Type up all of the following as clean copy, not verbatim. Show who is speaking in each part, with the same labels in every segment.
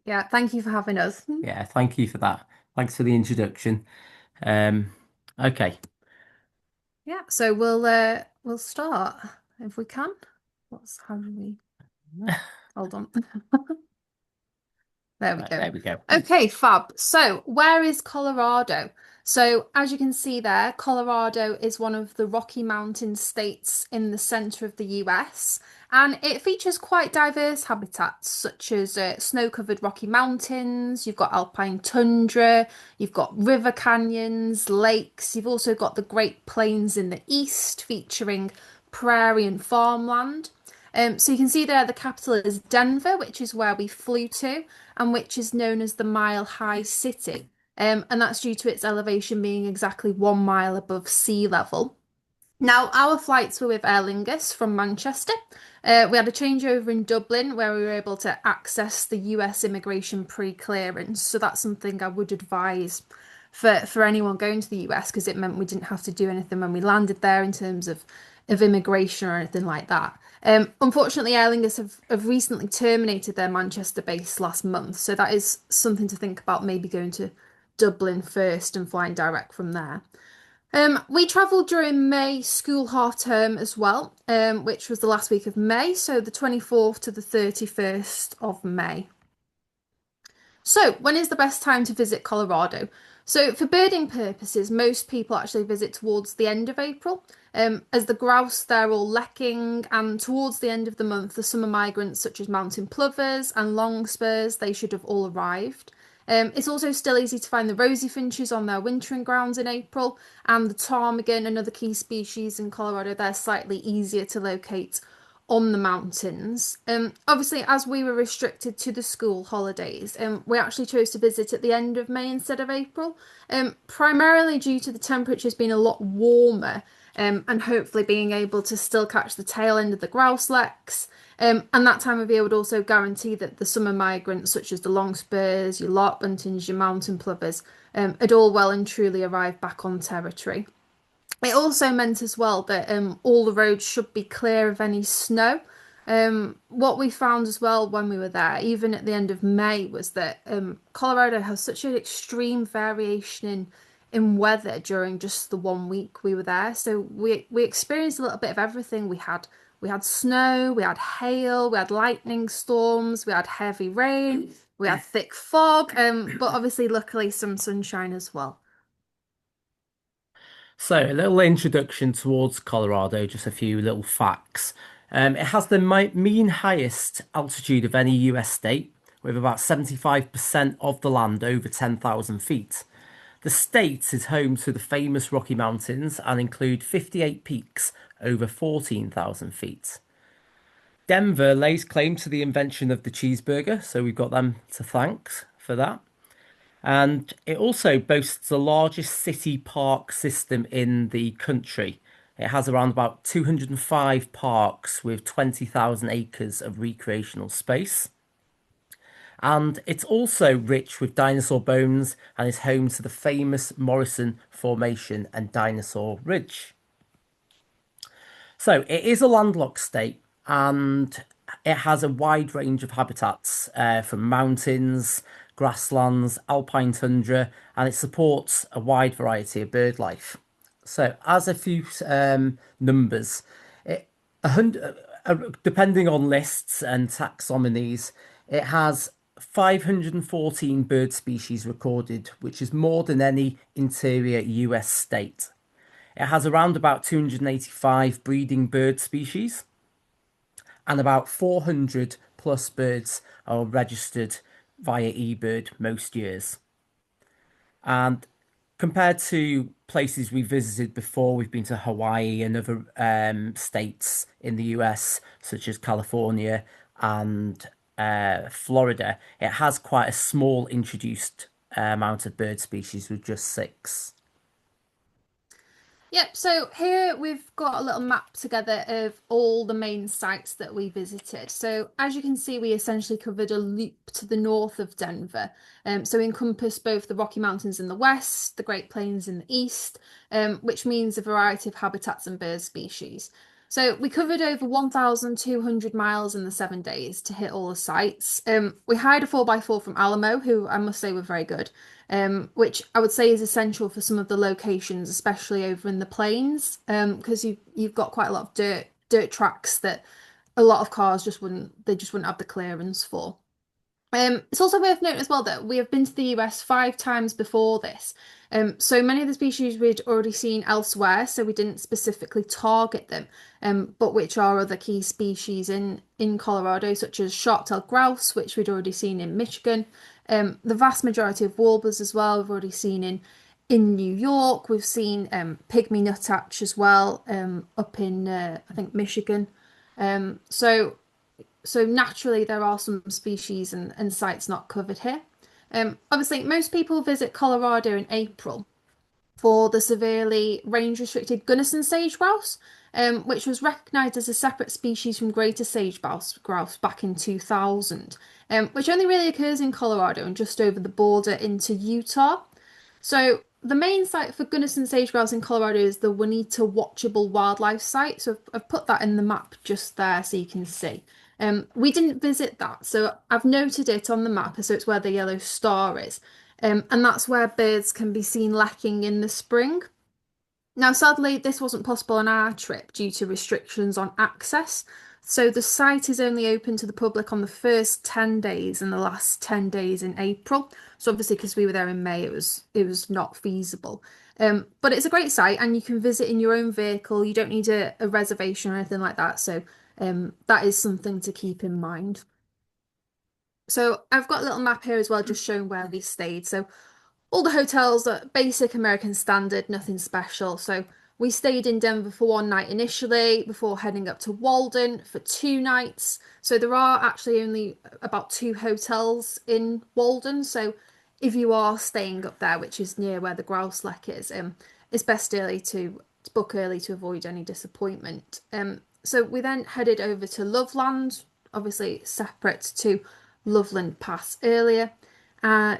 Speaker 1: Yeah, thank you for having us.
Speaker 2: Yeah, thank you for that. Thanks for the introduction. Um, okay.
Speaker 1: Yeah, so we'll start if we can. What's how do we hold on. There we
Speaker 2: Right,
Speaker 1: go.
Speaker 2: there we go.
Speaker 1: Okay, fab. So, where is Colorado? So, as you can see there, Colorado is one of the Rocky Mountain states in the center of the US, and it features quite diverse habitats such as snow-covered Rocky Mountains, you've got alpine tundra, you've got river canyons, lakes, you've also got the Great Plains in the east featuring prairie and farmland. So you can see there the capital is Denver, which is where we flew to, and which is known as the Mile High City. And that's due to its elevation being exactly 1 mile above sea level. Now, our flights were with Aer Lingus from Manchester. We had a changeover in Dublin where we were able to access the US immigration pre-clearance. So that's something I would advise for anyone going to the US because it meant we didn't have to do anything when we landed there in terms of immigration or anything like that. Unfortunately, Aer Lingus have recently terminated their Manchester base last month. So that is something to think about maybe going to Dublin first and flying direct from there. We travelled during May school half term as well, which was the last week of May, so the 24th to the 31st of May. So, when is the best time to visit Colorado? So, for birding purposes, most people actually visit towards the end of April. As the grouse, they're all lekking, and towards the end of the month, the summer migrants such as mountain plovers and longspurs, they should have all arrived. It's also still easy to find the Rosy-Finches on their wintering grounds in April, and the ptarmigan, another key species in Colorado, they're slightly easier to locate on the mountains. Obviously, as we were restricted to the school holidays, we actually chose to visit at the end of May instead of April, primarily due to the temperatures being a lot warmer, and hopefully being able to still catch the tail end of the Grouse Leks. And that time of year would also guarantee that the summer migrants, such as the longspurs, your lark buntings, your mountain plovers, had all well and truly arrived back on territory. It also meant as well that all the roads should be clear of any snow. What we found as well when we were there, even at the end of May, was that Colorado has such an extreme variation in weather during just the 1 week we were there. So we experienced a little bit of everything. We had snow, we had hail, we had lightning storms, we had heavy rain, we had thick fog, but obviously luckily some sunshine as well.
Speaker 2: So, a little introduction towards Colorado, just a few little facts. It has the mean highest altitude of any US state, with about 75% of the land over 10,000 feet. The state is home to the famous Rocky Mountains and include 58 peaks over 14,000 feet. Denver lays claim to the invention of the cheeseburger, so we've got them to thank for that. And it also boasts the largest city park system in the country. It has around about 205 parks with 20,000 acres of recreational space. And it's also rich with dinosaur bones and is home to the famous Morrison Formation and Dinosaur Ridge. So it is a landlocked state and it has a wide range of habitats from mountains, grasslands, alpine tundra, and it supports a wide variety of bird life. So, as a few numbers, it, a hundred, depending on lists and taxonomies, it has 514 bird species recorded, which is more than any interior US state. It has around about 285 breeding bird species, and about 400 plus birds are registered via eBird most years. And compared to places we visited before, we've been to Hawaii and other states in the US, such as California and Florida. It has quite a small introduced amount of bird species with just six.
Speaker 1: Yep, so here we've got a little map together of all the main sites that we visited. So as you can see, we essentially covered a loop to the north of Denver. So we encompassed both the Rocky Mountains in the west, the Great Plains in the east, which means a variety of habitats and bird species. So we covered over 1,200 miles in the 7 days to hit all the sites. We hired a 4x4 from Alamo, who I must say were very good, which I would say is essential for some of the locations, especially over in the plains, because you've got quite a lot of dirt tracks that a lot of cars just wouldn't have the clearance for. It's also worth noting as well that we have been to the US 5 times before this. So many of the species we'd already seen elsewhere, so we didn't specifically target them, but which are other key species in Colorado, such as sharp-tailed grouse, which we'd already seen in Michigan. The vast majority of warblers as well, we've already seen in New York. We've seen pygmy nuthatch as well, up in I think Michigan. So naturally, there are some species and sites not covered here. Obviously, most people visit Colorado in April for the severely range-restricted Gunnison sage-grouse, which was recognised as a separate species from greater sage-grouse back in 2000, which only really occurs in Colorado and just over the border into Utah. So the main site for Gunnison sage-grouse in Colorado is the Juanita Watchable Wildlife Site. So I've put that in the map just there so you can see. We didn't visit that, so I've noted it on the map, so it's where the yellow star is. And that's where birds can be seen lekking in the spring. Now, sadly, this wasn't possible on our trip due to restrictions on access. So the site is only open to the public on the first 10 days and the last 10 days in April. So obviously, because we were there in May, it was not feasible. But it's a great site and you can visit in your own vehicle. You don't need a reservation or anything like that. So that is something to keep in mind. So I've got a little map here as well, just showing where we stayed. So all the hotels are basic American standard, nothing special. So we stayed in Denver for one night initially before heading up to Walden for 2 nights. So there are actually only about two hotels in Walden. So if you are staying up there, which is near where the Grouse Lek is, it's best early to book early to avoid any disappointment. So we then headed over to Loveland, obviously separate to Loveland Pass earlier,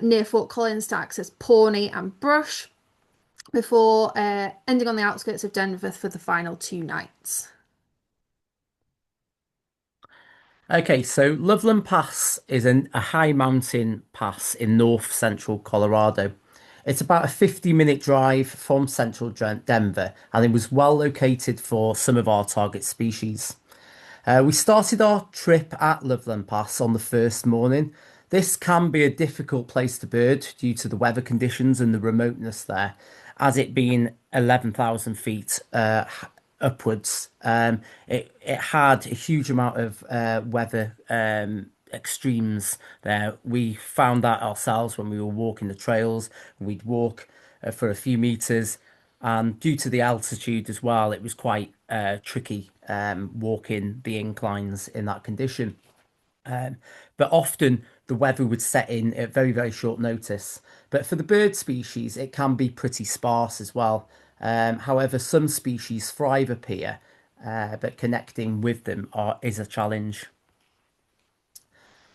Speaker 1: near Fort Collins to access Pawnee and Brush before ending on the outskirts of Denver for the final 2 nights.
Speaker 2: Okay, so Loveland Pass is a high mountain pass in north central Colorado. It's about a 50-minute drive from central Denver, and it was well located for some of our target species. We started our trip at Loveland Pass on the first morning. This can be a difficult place to bird due to the weather conditions and the remoteness there, as it being 11,000 feet upwards. It had a huge amount of weather extremes there. We found that ourselves when we were walking the trails. We'd walk for a few meters, and due to the altitude as well, it was quite tricky walking the inclines in that condition. Um, but often the weather would set in at very, very short notice. But for the bird species, it can be pretty sparse as well. However, some species thrive up here, but connecting with them is a challenge.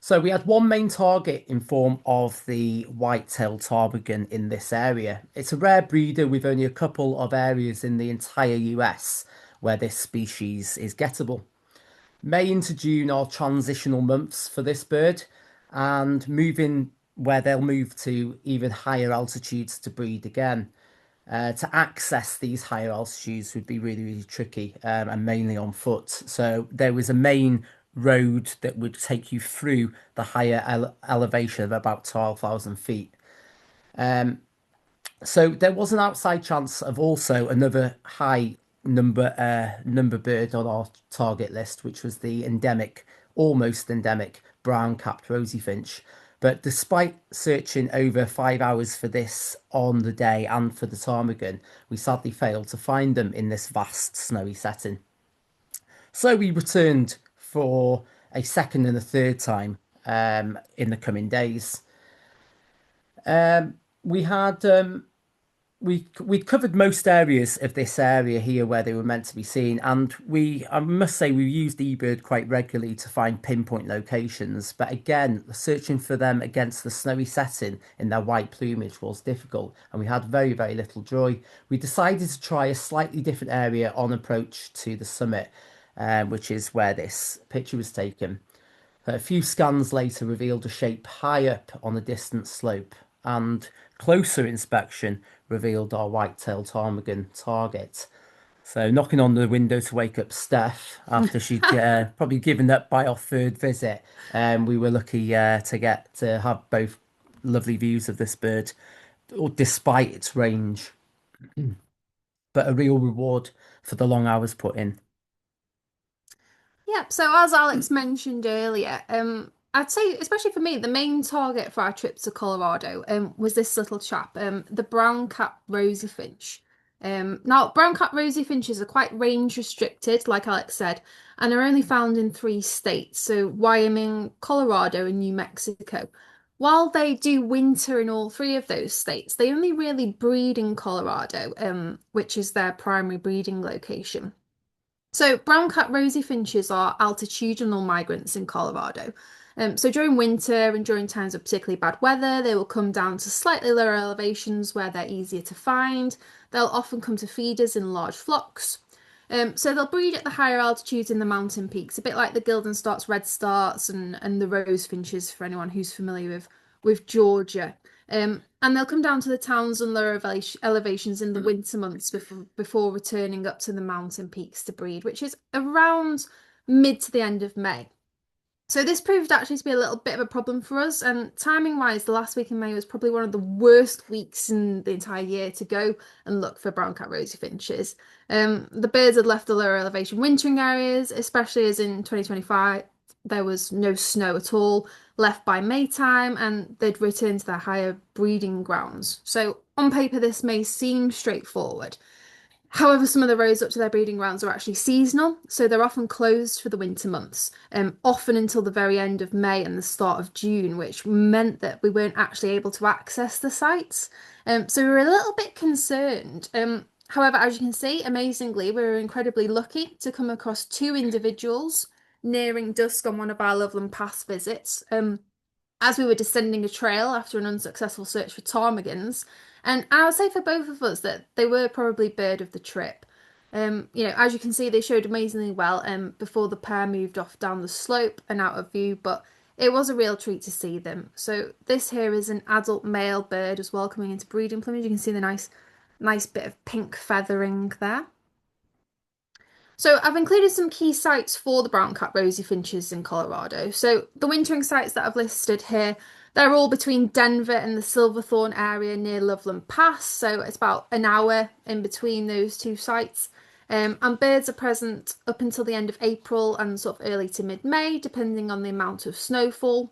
Speaker 2: So we had one main target in form of the white-tailed ptarmigan in this area. It's a rare breeder with only a couple of areas in the entire US where this species is gettable. May into June are transitional months for this bird, and moving where they'll move to even higher altitudes to breed again. To access these higher altitudes would be really, really tricky, and mainly on foot. So there was a main road that would take you through the higher elevation of about 12,000 feet. So there was an outside chance of also another high number bird on our target list, which was the almost endemic brown-capped Rosy-Finch. But despite searching over 5 hours for this on the day and for the ptarmigan, we sadly failed to find them in this vast snowy setting. So we returned for a second and a third time in the coming days. We had we'd covered most areas of this area here where they were meant to be seen, and I must say we used eBird quite regularly to find pinpoint locations. But again, searching for them against the snowy setting in their white plumage was difficult, and we had very little joy. We decided to try a slightly different area on approach to the summit, which is where this picture was taken. A few scans later revealed a shape high up on a distant slope, and closer inspection revealed our white-tailed ptarmigan target. So, knocking on the window to wake up Steph after she'd probably given up by our third visit, we were lucky to get to have both lovely views of this bird, despite its range, but a real reward for the long hours put in.
Speaker 1: Yep. So as Alex mentioned earlier, I'd say, especially for me, the main target for our trip to Colorado, was this little chap, the brown cap rosy finch. Now, brown cap rosy finches are quite range restricted, like Alex said, and are only found in three states, so Wyoming, Colorado, and New Mexico. While they do winter in all three of those states, they only really breed in Colorado, which is their primary breeding location. So brown-cap rosy finches are altitudinal migrants in Colorado. So during winter and during times of particularly bad weather, they will come down to slightly lower elevations where they're easier to find. They'll often come to feeders in large flocks. So they'll breed at the higher altitudes in the mountain peaks, a bit like the Guildenstars, Redstarts, and the rose finches for anyone who's familiar with Georgia. And they'll come down to the towns and lower elevations in the winter months before returning up to the mountain peaks to breed, which is around mid to the end of May. So this proved actually to be a little bit of a problem for us, and timing wise, the last week in May was probably one of the worst weeks in the entire year to go and look for brown cap rosy finches. The birds had left the lower elevation wintering areas, especially as in 2025 there was no snow at all left by May time, and they'd returned to their higher breeding grounds. So on paper, this may seem straightforward. However, some of the roads up to their breeding grounds are actually seasonal, so they're often closed for the winter months, often until the very end of May and the start of June, which meant that we weren't actually able to access the sites. So we were a little bit concerned. However, as you can see, amazingly, we were incredibly lucky to come across two individuals nearing dusk on one of our Loveland Pass visits. As we were descending a trail after an unsuccessful search for ptarmigans. And I would say for both of us that they were probably bird of the trip. As you can see, they showed amazingly well before the pair moved off down the slope and out of view, but it was a real treat to see them. So this here is an adult male bird as well coming into breeding plumage. You can see the nice bit of pink feathering there. So I've included some key sites for the brown cap rosy finches in Colorado. So the wintering sites that I've listed here, they're all between Denver and the Silverthorne area near Loveland Pass. So it's about an hour in between those two sites. And birds are present up until the end of April and sort of early to mid-May, depending on the amount of snowfall.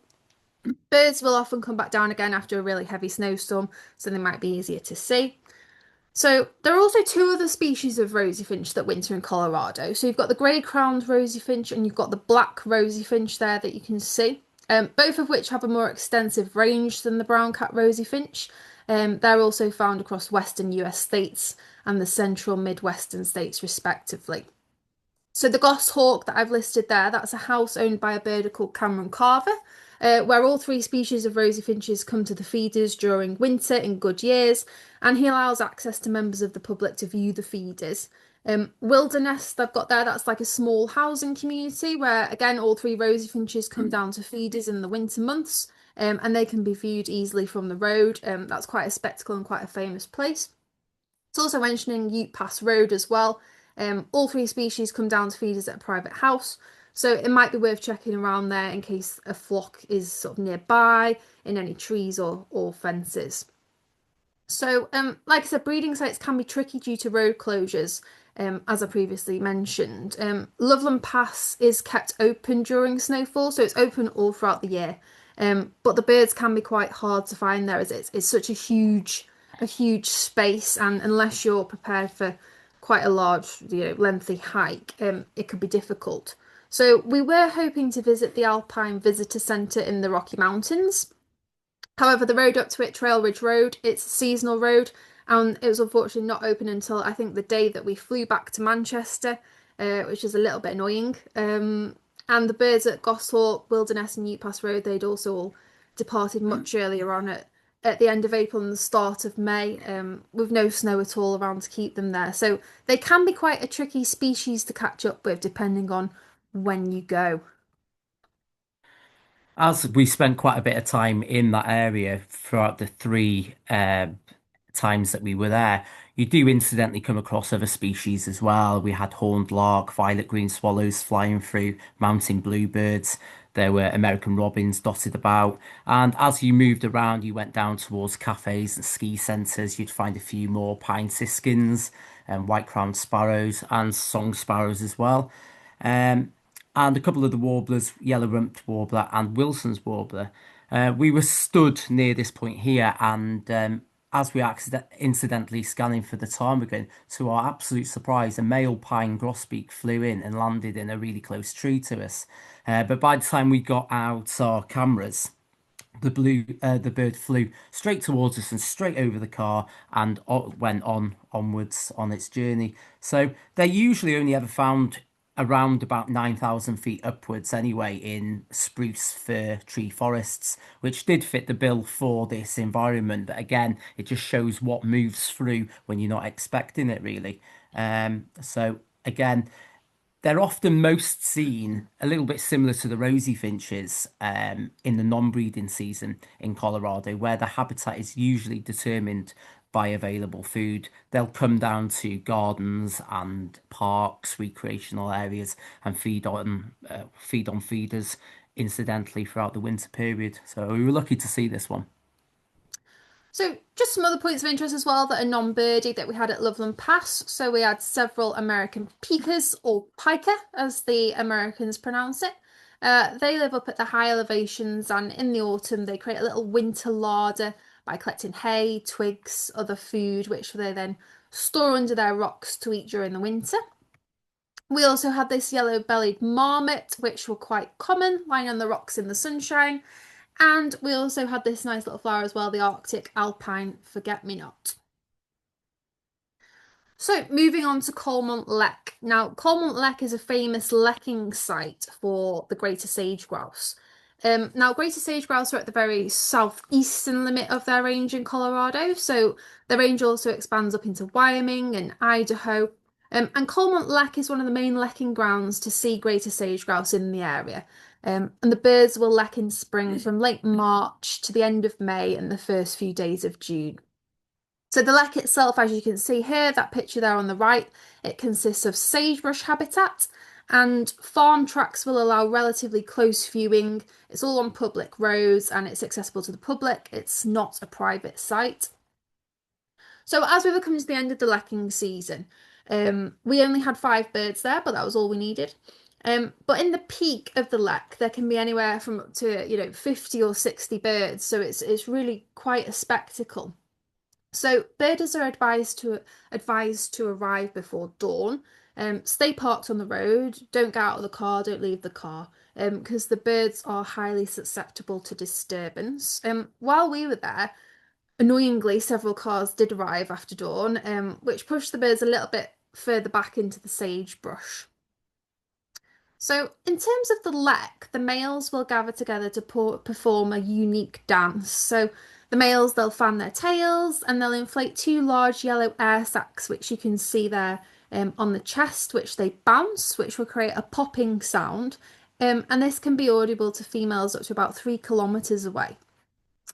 Speaker 1: Birds will often come back down again after a really heavy snowstorm, so they might be easier to see. So there are also two other species of rosy finch that winter in Colorado. So you've got the grey-crowned rosy finch and you've got the black rosy finch there that you can see, both of which have a more extensive range than the brown cap rosy finch. They're also found across western US states and the central Midwestern states respectively. So the goshawk that I've listed there, that's a house owned by a birder called Cameron Carver, where all three species of rosy finches come to the feeders during winter in good years, and he allows access to members of the public to view the feeders. Wilderness, they've got there, that's like a small housing community where, again, all three rosy finches come down to feeders in the winter months, and they can be viewed easily from the road. That's quite a spectacle and quite a famous place. It's also mentioning Ute Pass Road as well. All three species come down to feeders at a private house, so it might be worth checking around there in case a flock is sort of nearby in any trees or fences. So, like I said, breeding sites can be tricky due to road closures, as I previously mentioned. Loveland Pass is kept open during snowfall, so it's open all throughout the year. But the birds can be quite hard to find there as it's such a huge space, and unless you're prepared for quite a large, lengthy hike, it could be difficult. So we were hoping to visit the Alpine Visitor Centre in the Rocky Mountains. However, the road up to it, Trail Ridge Road, it's a seasonal road And it was unfortunately not open until I think the day that we flew back to Manchester, which is a little bit annoying. And the birds at Goshawk, Wilderness, and Ute Pass Road, they'd also all departed much earlier on at the end of April and the start of May, with no snow at all around to keep them there. So they can be quite a tricky species to catch up with depending on when you go.
Speaker 2: As we spent quite a bit of time in that area throughout the three times that we were there, you do incidentally come across other species as well. We had horned lark, violet green swallows flying through, mountain bluebirds. There were American robins dotted about. And as you moved around, you went down towards cafes and ski centres, you'd find a few more pine siskins and white-crowned sparrows and song sparrows as well. Um, and a couple of the warblers, yellow-rumped warbler and Wilson's warbler. We were stood near this point here, and as we incidentally scanning for the ptarmigan, to our absolute surprise, a male pine grosbeak flew in and landed in a really close tree to us. But by the time we got out our cameras, the bird flew straight towards us and straight over the car and went onwards on its journey. So they're usually only ever found around about 9,000 feet upwards anyway in spruce fir tree forests, which did fit the bill for this environment. But again, it just shows what moves through when you're not expecting it, really. So again, they're often most seen a little bit similar to the Rosy-Finches in the non-breeding season in Colorado, where the habitat is usually determined by available food. They'll come down to gardens and parks, recreational areas, and feed on feeders incidentally throughout the winter period. So we were lucky to see this one.
Speaker 1: So, just some other points of interest as well that are non-birdie that we had at Loveland Pass. So, we had several American peakers, or piker, as the Americans pronounce it. They live up at the high elevations, and in the autumn, they create a little winter larder by collecting hay, twigs, other food, which they then store under their rocks to eat during the winter. We also had this yellow-bellied marmot, which were quite common, lying on the rocks in the sunshine. And we also had this nice little flower as well, the Arctic Alpine Forget-Me-Not. So moving on to Colmont Lek. Now, Colmont Lek is a famous lekking site for the greater sage-grouse. Now, greater sage-grouse are at the very southeastern limit of their range in Colorado, so the range also expands up into Wyoming and Idaho. And Colmont Lek is one of the main lekking grounds to see greater sage-grouse in the area. And the birds will lek in spring from late March to the end of May and the first few days of June. So the lek itself, as you can see here, that picture there on the right, it consists of sagebrush habitat, and farm tracks will allow relatively close viewing. It's all on public roads and it's accessible to the public. It's not a private site. So as we were coming to the end of the lekking season, we only had 5 birds there, but that was all we needed. But in the peak of the lek, there can be anywhere from up to 50 or 60 birds, so it's really quite a spectacle. So birders are advised to arrive before dawn. Stay parked on the road. Don't get out of the car. Don't leave the car. Because the birds are highly susceptible to disturbance. While we were there, annoyingly, several cars did arrive after dawn, which pushed the birds a little bit further back into the sagebrush. So, in terms of the lek, the males will gather together to perform a unique dance. So, the males, they'll fan their tails and they'll inflate 2 large yellow air sacs, which you can see there on the chest, which they bounce, which will create a popping sound. And this can be audible to females up to about 3 kilometers away.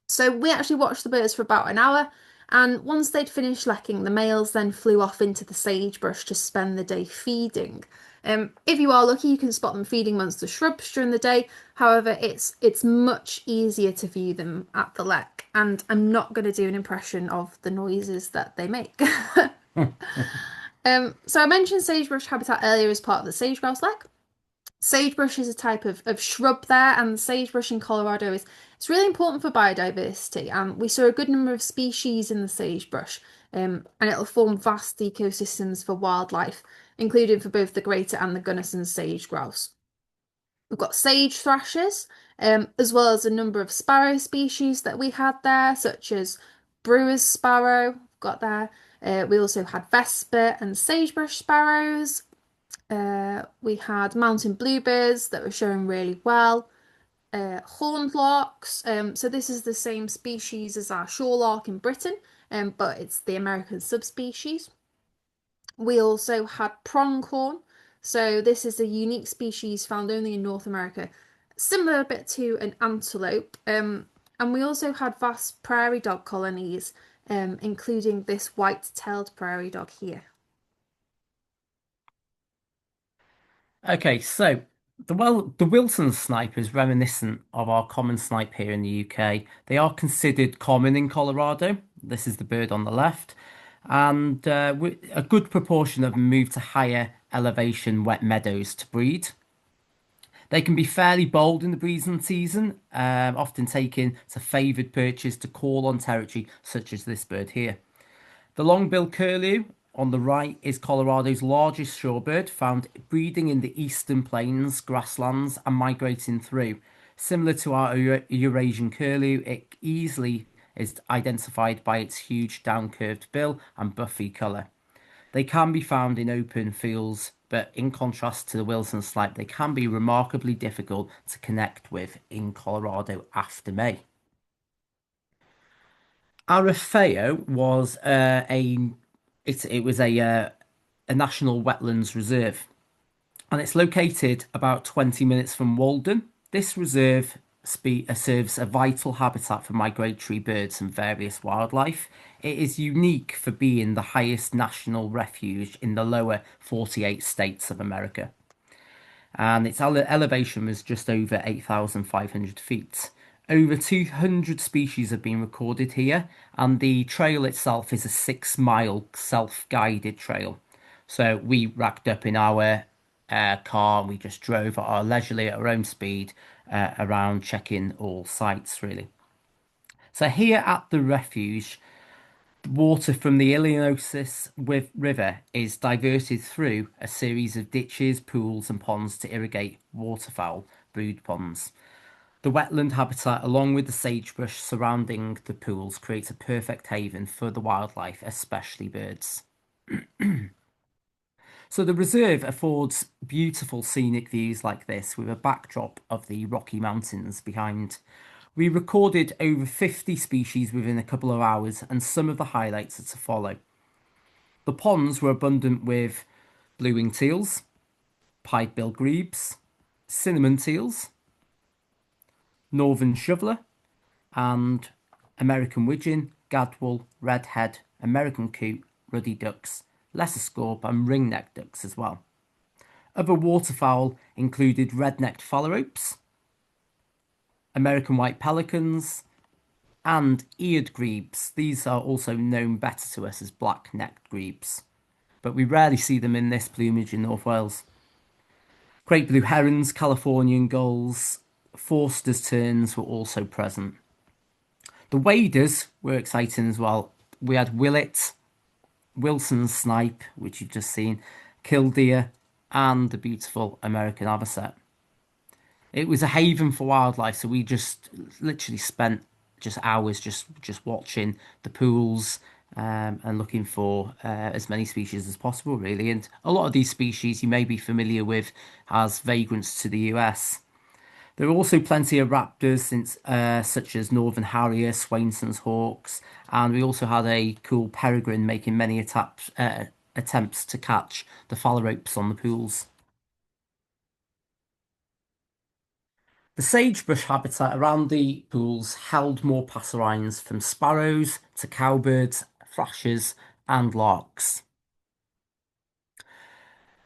Speaker 1: So we actually watched the birds for about an hour, and once they'd finished lekking, the males then flew off into the sagebrush to spend the day feeding. If you are lucky, you can spot them feeding amongst the shrubs during the day. However, it's much easier to view them at the lek, and I'm not going to do an impression of the noises that they make. So I mentioned sagebrush habitat earlier as part of the sage-grouse lek. Sagebrush is a type of shrub there, and sagebrush in Colorado is it's really important for biodiversity. And we saw a good number of species in the sagebrush, and it'll form vast ecosystems for wildlife, including for both the greater and the Gunnison sage-grouse. We've got sage thrashers, as well as a number of sparrow species that we had there, such as brewer's sparrow, we've got there. We also had vesper and sagebrush sparrows. We had mountain bluebirds that were showing really well. Horned larks. So this is the same species as our shorelark in Britain, but it's the American subspecies. We also had pronghorn. So this is a unique species found only in North America, similar a bit to an antelope. And we also had vast prairie dog colonies, including this white-tailed prairie dog here.
Speaker 2: Okay, so the Wilson snipe is reminiscent of our common snipe here in the UK. They are considered common in Colorado. This is the bird on the left, and a good proportion of them move to higher elevation wet meadows to breed. They can be fairly bold in the breeding season, often taken to favoured perches to call on territory, such as this bird here. The long-billed curlew on the right is Colorado's largest shorebird, found breeding in the eastern plains, grasslands, and migrating through. Similar to our Eurasian curlew, it easily is identified by its huge down-curved bill and buffy colour. They can be found in open fields, but in contrast to the Wilson snipe, they can be remarkably difficult to connect with in Colorado after May. Arafeo was it was a national wetlands reserve, and it's located about 20 minutes from Walden. This reserve serves a vital habitat for migratory birds and various wildlife. It is unique for being the highest national refuge in the lower 48 states of America, and its elevation was just over 8,500 feet. Over 200 species have been recorded here, and the trail itself is a 6 mile self-guided trail. So we racked up in our car and we just drove at our leisurely at our own speed around checking all sites really. So here at the refuge, water from the Illinois River is diverted through a series of ditches, pools, and ponds to irrigate waterfowl brood ponds. The wetland habitat, along with the sagebrush surrounding the pools, creates a perfect haven for the wildlife, especially birds. So the reserve affords beautiful scenic views like this with a backdrop of the Rocky Mountains behind. We recorded over 50 species within a couple of hours, and some of the highlights are to follow. The ponds were abundant with blue-winged teals, pied-billed grebes, cinnamon teals, northern shoveler, and American widgeon, gadwall, redhead, American coot, ruddy ducks, lesser scaup, and ring-necked ducks as well. Other waterfowl included red-necked phalaropes, American white pelicans, and eared grebes. These are also known better to us as black-necked grebes, but we rarely see them in this plumage in North Wales. Great blue herons, Californian gulls, Forster's terns were also present. The waders were exciting as well. We had willet, Wilson's snipe, which you've just seen, killdeer, and the beautiful American avocet. It was a haven for wildlife, so we just literally spent just hours just watching the pools and looking for as many species as possible, really. And a lot of these species you may be familiar with as vagrants to the US. There are also plenty of raptors, such as Northern Harrier, Swainson's hawks, and we also had a cool peregrine making many attempts to catch the phalaropes on the pools. The sagebrush habitat around the pools held more passerines from sparrows to cowbirds, thrashers, and larks.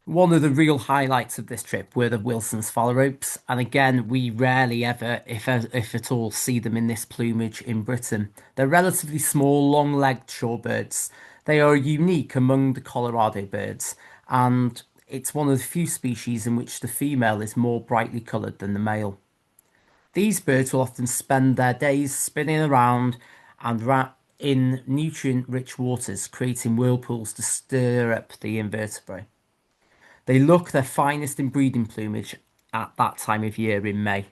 Speaker 2: One of the real highlights of this trip were the Wilson's phalaropes, and again, we rarely ever, if at all, see them in this plumage in Britain. They're relatively small, long-legged shorebirds. They are unique among the Colorado birds, and it's one of the few species in which the female is more brightly coloured than the male. These birds will often spend their days spinning around and in nutrient-rich waters, creating whirlpools to stir up the invertebrate. They look their finest in breeding plumage at that time of year in May.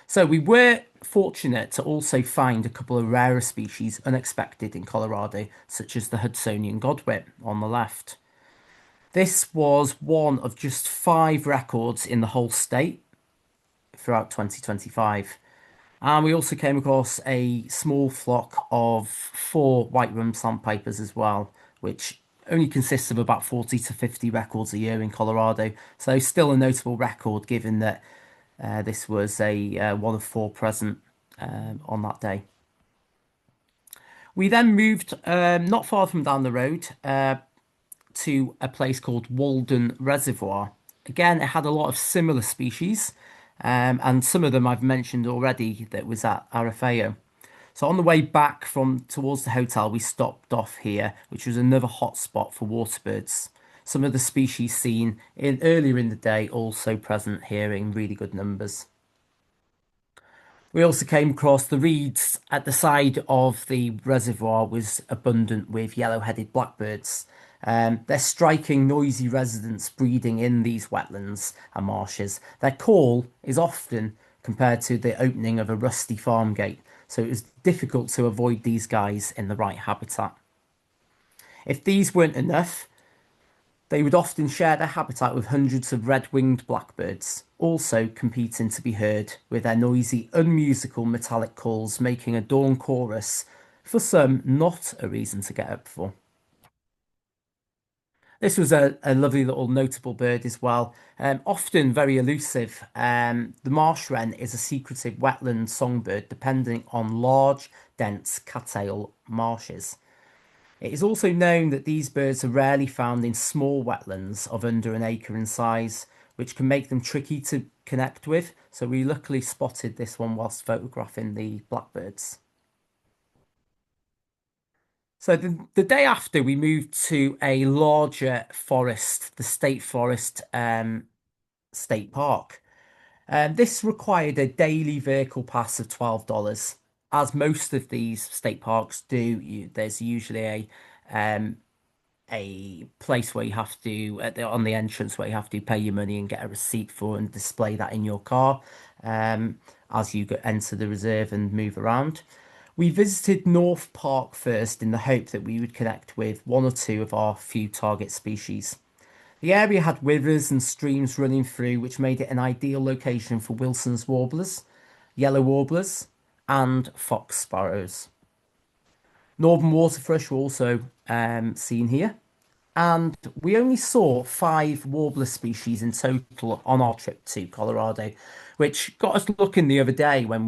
Speaker 2: So we were fortunate to also find a couple of rarer species unexpected in Colorado, such as the Hudsonian godwit on the left. This was one of just 5 records in the whole state throughout 2025. And we also came across a small flock of 4 white-rumped sandpipers as well, which only consists of about 40 to 50 records a year in Colorado. So still a notable record given that this was a one of 4 present on that day. We then moved not far from down the road to a place called Walden Reservoir. Again, it had a lot of similar species, and some of them I've mentioned already that was at Arafeo. So on the way back from towards the hotel, we stopped off here, which was another hot spot for waterbirds. Some of the species seen in earlier in the day also present here in really good numbers. We also came across the reeds at the side of the reservoir was abundant with yellow-headed blackbirds. They're striking, noisy residents breeding in these wetlands and marshes. Their call is often compared to the opening of a rusty farm gate, so it was difficult to avoid these guys in the right habitat. If these weren't enough, they would often share their habitat with hundreds of red-winged blackbirds, also competing to be heard with their noisy, unmusical metallic calls making a dawn chorus, for some not a reason to get up for. This was a lovely little notable bird as well, often very elusive. The marsh wren is a secretive wetland songbird depending on large, dense cattail marshes. It is also known that these birds are rarely found in small wetlands of under an acre in size, which can make them tricky to connect with. So we luckily spotted this one whilst photographing the blackbirds. So the day after, we moved to a larger forest, the State Forest State Park. This required a daily vehicle pass of $12. As most of these state parks do, there's usually a place where you have to on the entrance where you have to pay your money and get a receipt for and display that in your car as you enter the reserve and move around. We visited North Park first in the hope that we would connect with 1 or 2 of our few target species. The area had rivers and streams running through, which made it an ideal location for Wilson's warblers, yellow warblers, and fox sparrows. Northern waterthrush were also seen here, and we only saw 5 warbler species in total on our trip to Colorado, which got us looking the other day when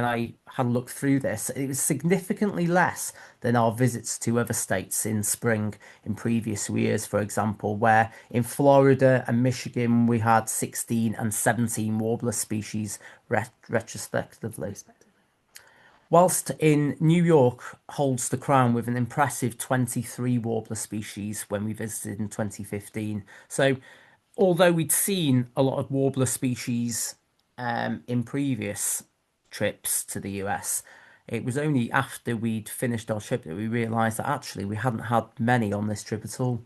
Speaker 2: I had a look through this. It was significantly less than our visits to other states in spring in previous years, for example, where in Florida and Michigan we had 16 and 17 warbler species retrospectively. Whilst in New York holds the crown with an impressive 23 warbler species when we visited in 2015. So although we'd seen a lot of warbler species in previous trips to the US, it was only after we'd finished our trip that we realised that actually we hadn't had many on this trip at all.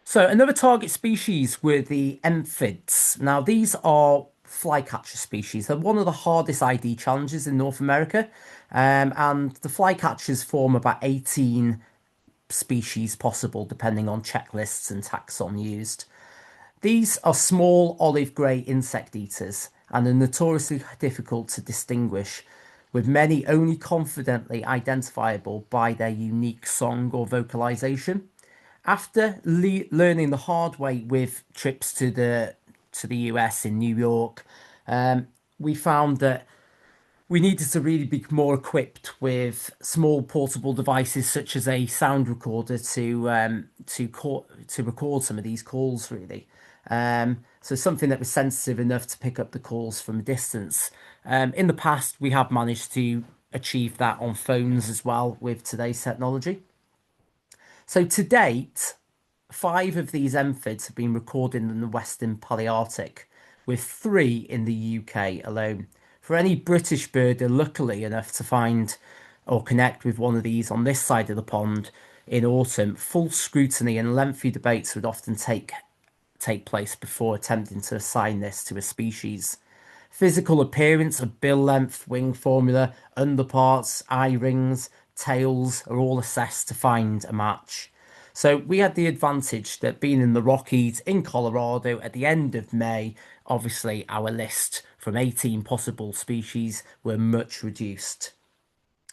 Speaker 2: So another target species were the amphids. Now these are flycatcher species. They're one of the hardest ID challenges in North America, and the flycatchers form about 18 species possible depending on checklists and taxon used. These are small olive grey insect eaters and are notoriously difficult to distinguish, with many only confidently identifiable by their unique song or vocalization. After learning the hard way with trips to the US in New York, we found that we needed to really be more equipped with small portable devices such as a sound recorder to record some of these calls really. So something that was sensitive enough to pick up the calls from a distance. In the past, we have managed to achieve that on phones as well with today's technology. So to date, 5 of these amphids have been recorded in the Western Palearctic, with 3 in the UK alone. For any British birder luckily enough to find or connect with one of these on this side of the pond in autumn, full scrutiny and lengthy debates would often take place before attempting to assign this to a species. Physical appearance of bill length, wing formula, underparts, eye rings, tails are all assessed to find a match. So we had the advantage that being in the Rockies in Colorado at the end of May, obviously our list from 18 possible species were much reduced.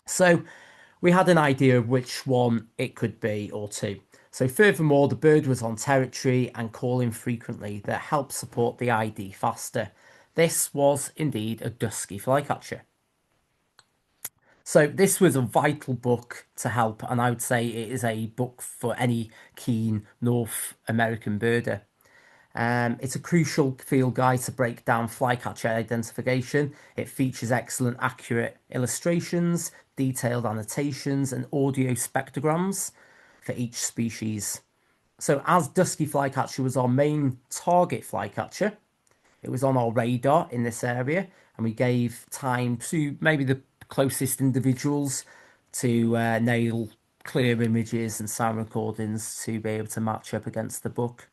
Speaker 2: So we had an idea of which one it could be or two. So furthermore, the bird was on territory and calling frequently that helped support the ID faster. This was indeed a dusky flycatcher. So this was a vital book to help, and I would say it is a book for any keen North American birder. It's a crucial field guide to break down flycatcher identification. It features excellent, accurate illustrations, detailed annotations, and audio spectrograms for each species. So, as dusky flycatcher was our main target flycatcher, it was on our radar in this area, and we gave time to maybe the closest individuals to nail clear images and sound recordings to be able to match up against the book.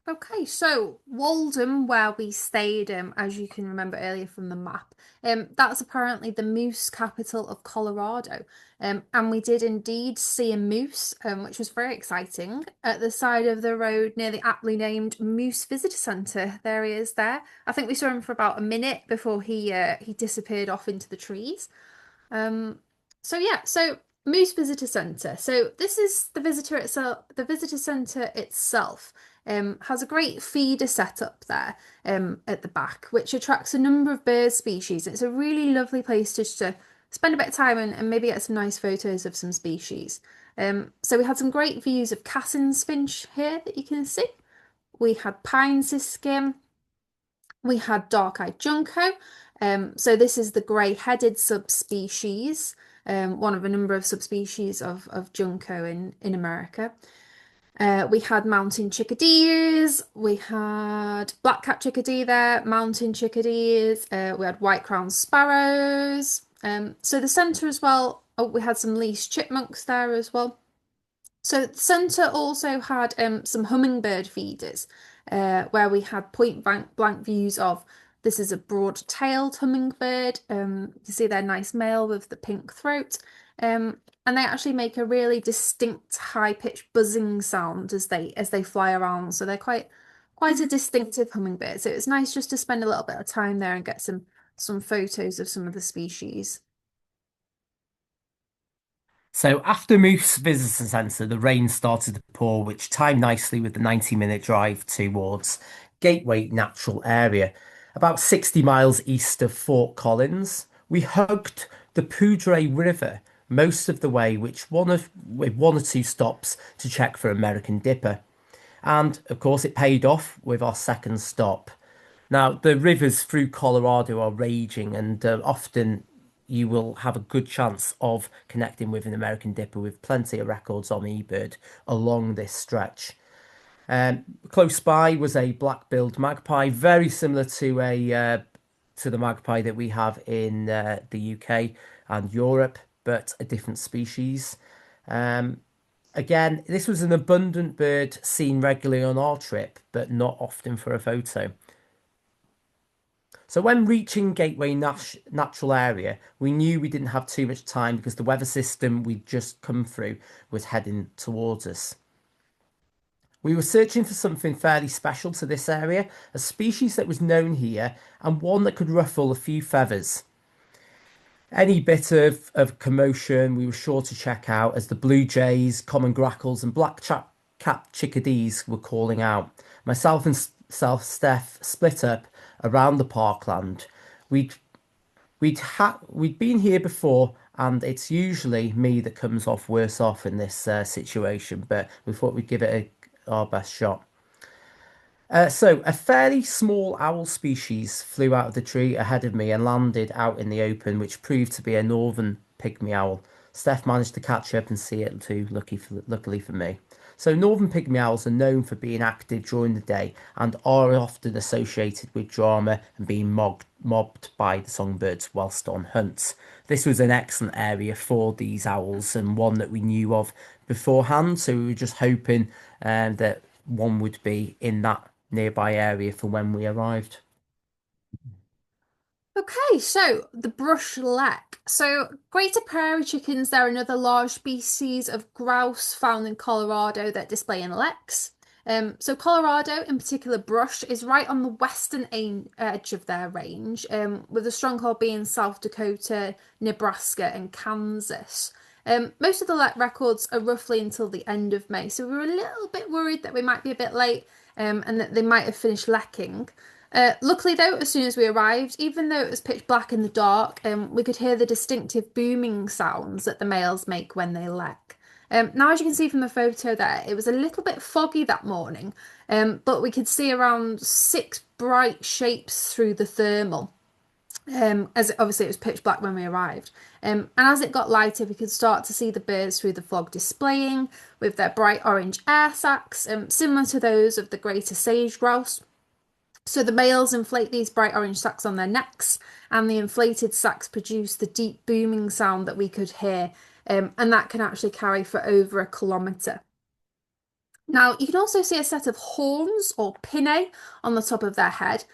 Speaker 1: Okay, so Walden, where we stayed, as you can remember earlier from the map, that's apparently the moose capital of Colorado. And we did indeed see a moose, which was very exciting, at the side of the road near the aptly named Moose Visitor Centre. There he is there. I think we saw him for about a minute before he disappeared off into the trees. So yeah, so Moose Visitor Centre. So this is the visitor itself. The visitor centre itself has a great feeder setup there at the back, which attracts a number of bird species. It's a really lovely place to just spend a bit of time and maybe get some nice photos of some species. So we had some great views of Cassin's finch here that you can see. We had pine siskin. We had dark-eyed junco. So this is the grey-headed subspecies, one of a number of subspecies of junco in America. We had mountain chickadees, we had black-capped chickadee there, mountain chickadees, we had white-crowned sparrows. So the centre as well, oh, we had some Leese chipmunks there as well. So the centre also had some hummingbird feeders where we had point blank views of this is a broad-tailed hummingbird. You can see their nice male with the pink throat. And they actually make a really distinct high-pitched buzzing sound as they fly around. So they're quite a distinctive hummingbird. So it's nice just to spend a little bit of time there and get some photos of some of the species.
Speaker 2: So after Moose Visitor Centre, the rain started to pour, which timed nicely with the 90-minute drive towards Gateway Natural Area, about 60 miles east of Fort Collins. We hugged the Poudre River most of the way, with one or two stops to check for American Dipper. And of course, it paid off with our second stop. Now, the rivers through Colorado are raging, and often you will have a good chance of connecting with an American Dipper with plenty of records on eBird along this stretch. Close by was a black-billed magpie, very similar to the magpie that we have in the UK and Europe, but a different species. Again, this was an abundant bird seen regularly on our trip, but not often for a photo. So when reaching Gateway Natural Area, we knew we didn't have too much time because the weather system we'd just come through was heading towards us. We were searching for something fairly special to this area, a species that was known here and one that could ruffle a few feathers. Any bit of commotion we were sure to check out as the blue jays, common grackles and black-capped chickadees were calling out. Myself and Steph split up around the parkland. We'd we'd been here before, and it's usually me that comes off worse off in this situation, but we thought we'd give it our best shot. So a fairly small owl species flew out of the tree ahead of me and landed out in the open, which proved to be a northern pygmy owl. Steph managed to catch up and see it too, luckily for me. So northern pygmy owls are known for being active during the day and are often associated with drama and being mobbed by the songbirds whilst on hunts. This was an excellent area for these owls and one that we knew of beforehand, so we were just hoping that one would be in that nearby area for when we arrived.
Speaker 1: Okay, so the brush lek. So greater prairie chickens, they're another large species of grouse found in Colorado that display in leks. So Colorado, in particular, brush is right on the western edge of their range, with a stronghold being South Dakota, Nebraska, and Kansas. Most of the lek records are roughly until the end of May, so we were a little bit worried that we might be a bit late, and that they might have finished lekking. Luckily, though, as soon as we arrived, even though it was pitch black in the dark, we could hear the distinctive booming sounds that the males make when they lek. Now, as you can see from the photo there, it was a little bit foggy that morning, but we could see around six bright shapes through the thermal. As obviously it was pitch black when we arrived. And as it got lighter, we could start to see the birds through the fog displaying with their bright orange air sacs, similar to those of the greater sage-grouse. So the males inflate these bright orange sacs on their necks, and the inflated sacs produce the deep booming sound that we could hear, and that can actually carry for over a kilometre. Now, you can also see a set of horns or pinnae on the top of their head.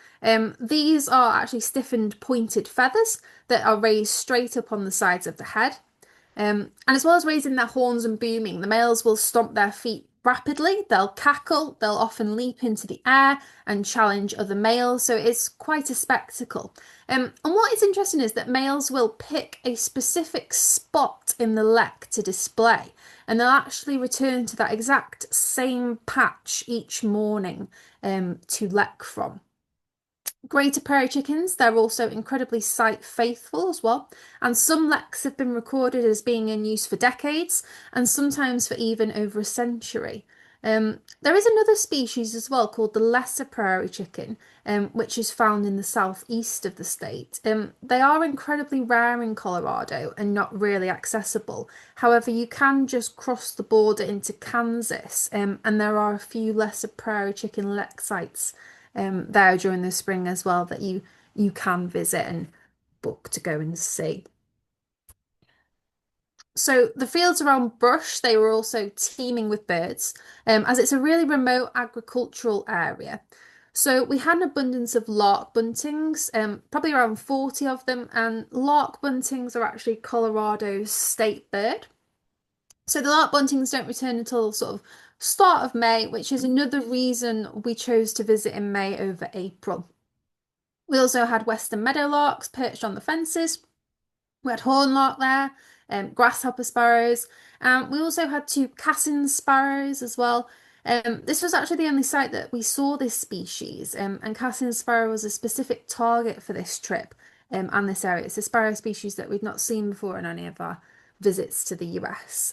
Speaker 1: These are actually stiffened pointed feathers that are raised straight up on the sides of the head. And as well as raising their horns and booming, the males will stomp their feet rapidly, they'll cackle, they'll often leap into the air and challenge other males, so it's quite a spectacle. And what is interesting is that males will pick a specific spot in the lek to display, and they'll actually return to that exact same patch each morning to lek from. Greater prairie chickens, they're also incredibly site faithful as well, and some leks have been recorded as being in use for decades and sometimes for even over a century. There is another species as well called the lesser prairie chicken, which is found in the southeast of the state. They are incredibly rare in Colorado and not really accessible. However, you can just cross the border into Kansas, and there are a few lesser prairie chicken lek sites there during the spring as well that you can visit and book to go and see. So the fields around Brush, they were also teeming with birds, as it's a really remote agricultural area. So we had an abundance of lark buntings, probably around 40 of them, and lark buntings are actually Colorado's state bird. So the lark buntings don't return until sort of start of May, which is another reason we chose to visit in May over April. We also had western meadowlarks perched on the fences. We had hornlark there, grasshopper sparrows, and we also had two cassin sparrows as well. This was actually the only site that we saw this species, and cassin sparrow was a specific target for this trip and this area. It's a sparrow species that we'd not seen before in any of our visits to the US.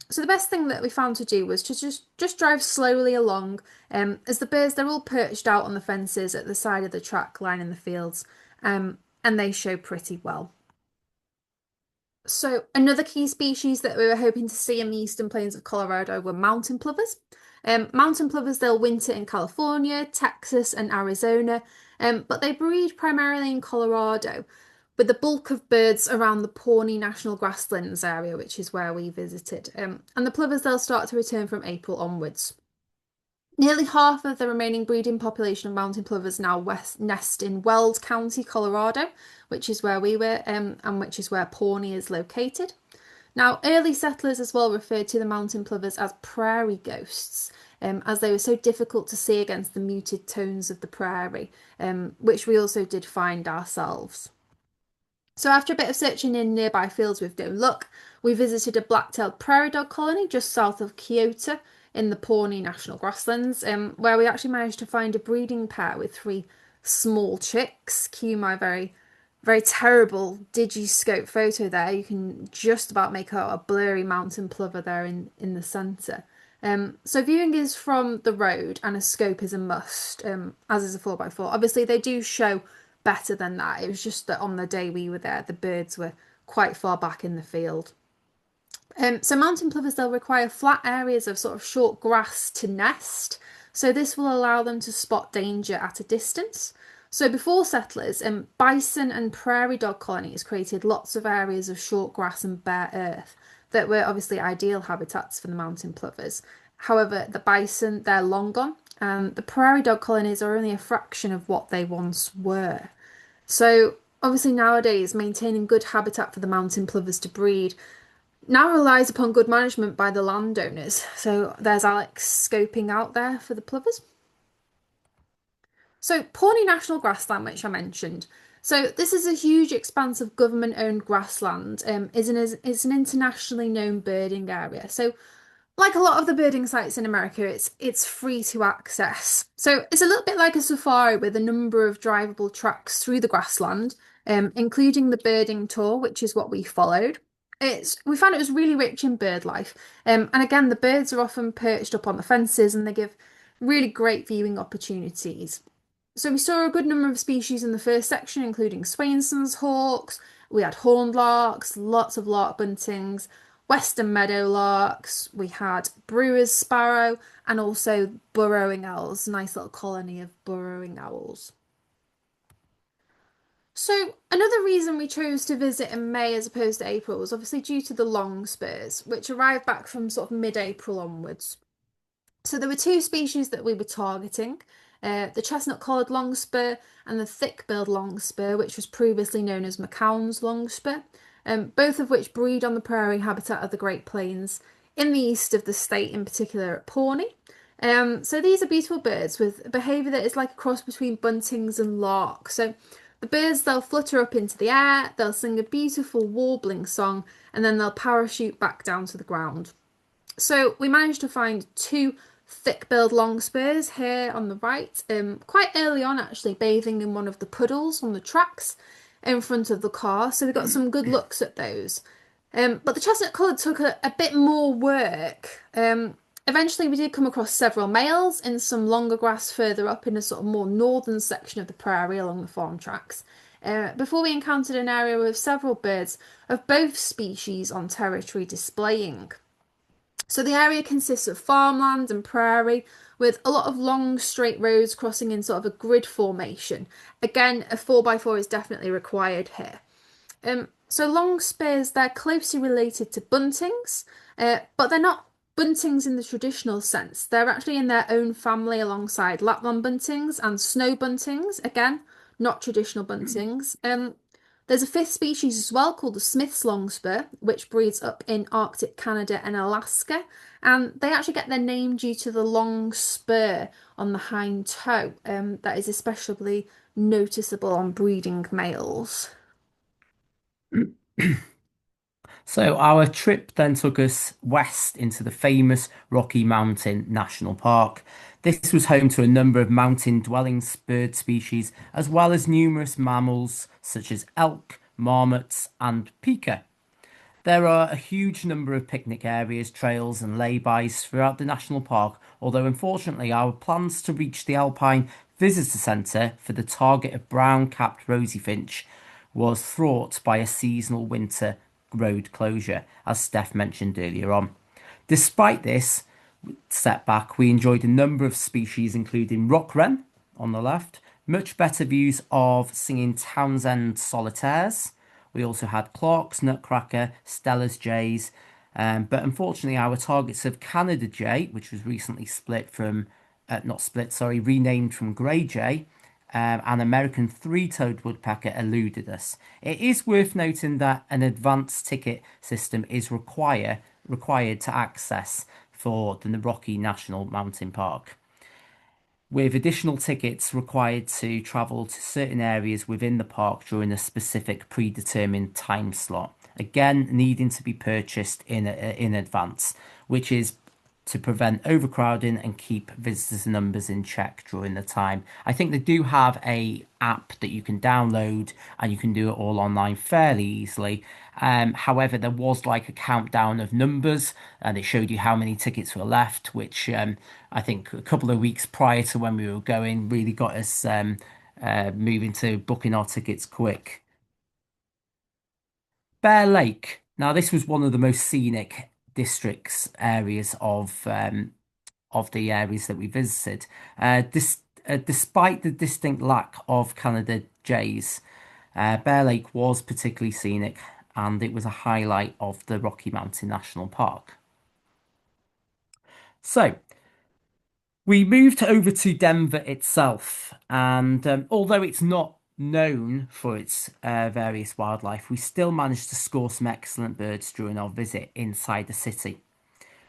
Speaker 1: So the best thing that we found to do was to just drive slowly along, as the birds, they're all perched out on the fences at the side of the track lining the fields, and they show pretty well. So another key species that we were hoping to see in the eastern plains of Colorado were mountain plovers. Mountain plovers, they'll winter in California, Texas, and Arizona, but they breed primarily in Colorado, with the bulk of birds around the Pawnee National Grasslands area, which is where we visited. And the plovers, they'll start to return from April onwards. Nearly half of the remaining breeding population of mountain plovers now nest in Weld County, Colorado, which is where we were, and which is where Pawnee is located. Now, early settlers as well referred to the mountain plovers as prairie ghosts, as they were so difficult to see against the muted tones of the prairie, which we also did find ourselves. So after a bit of searching in nearby fields with no luck, we visited a black-tailed prairie dog colony just south of Kyoto in the Pawnee National Grasslands, where we actually managed to find a breeding pair with three small chicks. Cue my very, very terrible digiscope photo there. You can just about make out a blurry mountain plover there in the centre. So viewing is from the road and a scope is a must, as is a 4x4. Obviously, they do show better than that. It was just that on the day we were there, the birds were quite far back in the field. So mountain plovers, they'll require flat areas of sort of short grass to nest. So this will allow them to spot danger at a distance. So before settlers, bison and prairie dog colonies created lots of areas of short grass and bare earth that were obviously ideal habitats for the mountain plovers. However, the bison, they're long gone, and the prairie dog colonies are only a fraction of what they once were. So Obviously, nowadays, maintaining good habitat for the mountain plovers to breed now relies upon good management by the landowners. So there's Alex scoping out there for the plovers. So, Pawnee National Grassland, which I mentioned. So, this is a huge expanse of government-owned grassland. Is an internationally known birding area. So, like a lot of the birding sites in America, it's free to access. So, it's a little bit like a safari with a number of drivable tracks through the grassland, including the birding tour, which is what we followed. We found it was really rich in bird life. And again, the birds are often perched up on the fences and they give really great viewing opportunities. So we saw a good number of species in the first section, including Swainson's hawks. We had horned larks, lots of lark buntings, western meadow larks. We had brewer's sparrow and also burrowing owls. Nice little colony of burrowing owls. So another reason we chose to visit in May as opposed to April was obviously due to the longspurs, which arrived back from sort of mid-April onwards. So there were two species that we were targeting, the chestnut-collared longspur and the thick-billed longspur, which was previously known as McCown's longspur, both of which breed on the prairie habitat of the Great Plains in the east of the state, in particular at Pawnee. So these are beautiful birds with a behaviour that is like a cross between buntings and larks. So the birds, they'll flutter up into the air, they'll sing a beautiful warbling song, and then they'll parachute back down to the ground. So we managed to find two thick-billed longspurs here on the right, quite early on actually, bathing in one of the puddles on the tracks in front of the car. So we got some good looks at those. But the chestnut coloured took a bit more work. Eventually we did come across several males in some longer grass further up in a sort of more northern section of the prairie along the farm tracks. Before we encountered an area with several birds of both species on territory displaying. So the area consists of farmland and prairie with a lot of long straight roads crossing in sort of a grid formation. Again, a 4x4 is definitely required here. So long spurs, they're closely related to buntings, but they're not buntings in the traditional sense. They're actually in their own family alongside Lapland buntings and snow buntings. Again, not traditional buntings. There's a fifth species as well called the Smith's longspur, which breeds up in Arctic Canada and Alaska. And they actually get their name due to the long spur on the hind toe that is especially noticeable on breeding males.
Speaker 2: So our trip then took us west into the famous Rocky Mountain National Park. This was home to a number of mountain-dwelling bird species, as well as numerous mammals such as elk, marmots, and pika. There are a huge number of picnic areas, trails, and laybys throughout the national park, although unfortunately our plans to reach the Alpine Visitor Centre for the target of brown-capped Rosy-Finch was thwart by a seasonal winter road closure, as Steph mentioned earlier on. Despite this setback, we enjoyed a number of species, including rock wren on the left, much better views of singing Townsend solitaires. We also had Clark's nutcracker, Stella's jays, but unfortunately our targets of Canada jay, which was recently renamed from grey jay, and American three-toed woodpecker eluded us. It is worth noting that an advanced ticket system is required to access for the Rocky National Mountain Park, with additional tickets required to travel to certain areas within the park during a specific predetermined time slot. Again, needing to be purchased in advance, which is to prevent overcrowding and keep visitors numbers in check during the time. I think they do have a app that you can download and you can do it all online fairly easily. However, there was like a countdown of numbers and it showed you how many tickets were left, which I think a couple of weeks prior to when we were going really got us moving to booking our tickets quick. Bear Lake. Now, this was one of the most scenic districts areas of the areas that we visited. Despite the distinct lack of Canada jays, Bear Lake was particularly scenic, and it was a highlight of the Rocky Mountain National Park. So we moved over to Denver itself, and although it's not known for its various wildlife, we still managed to score some excellent birds during our visit inside the city.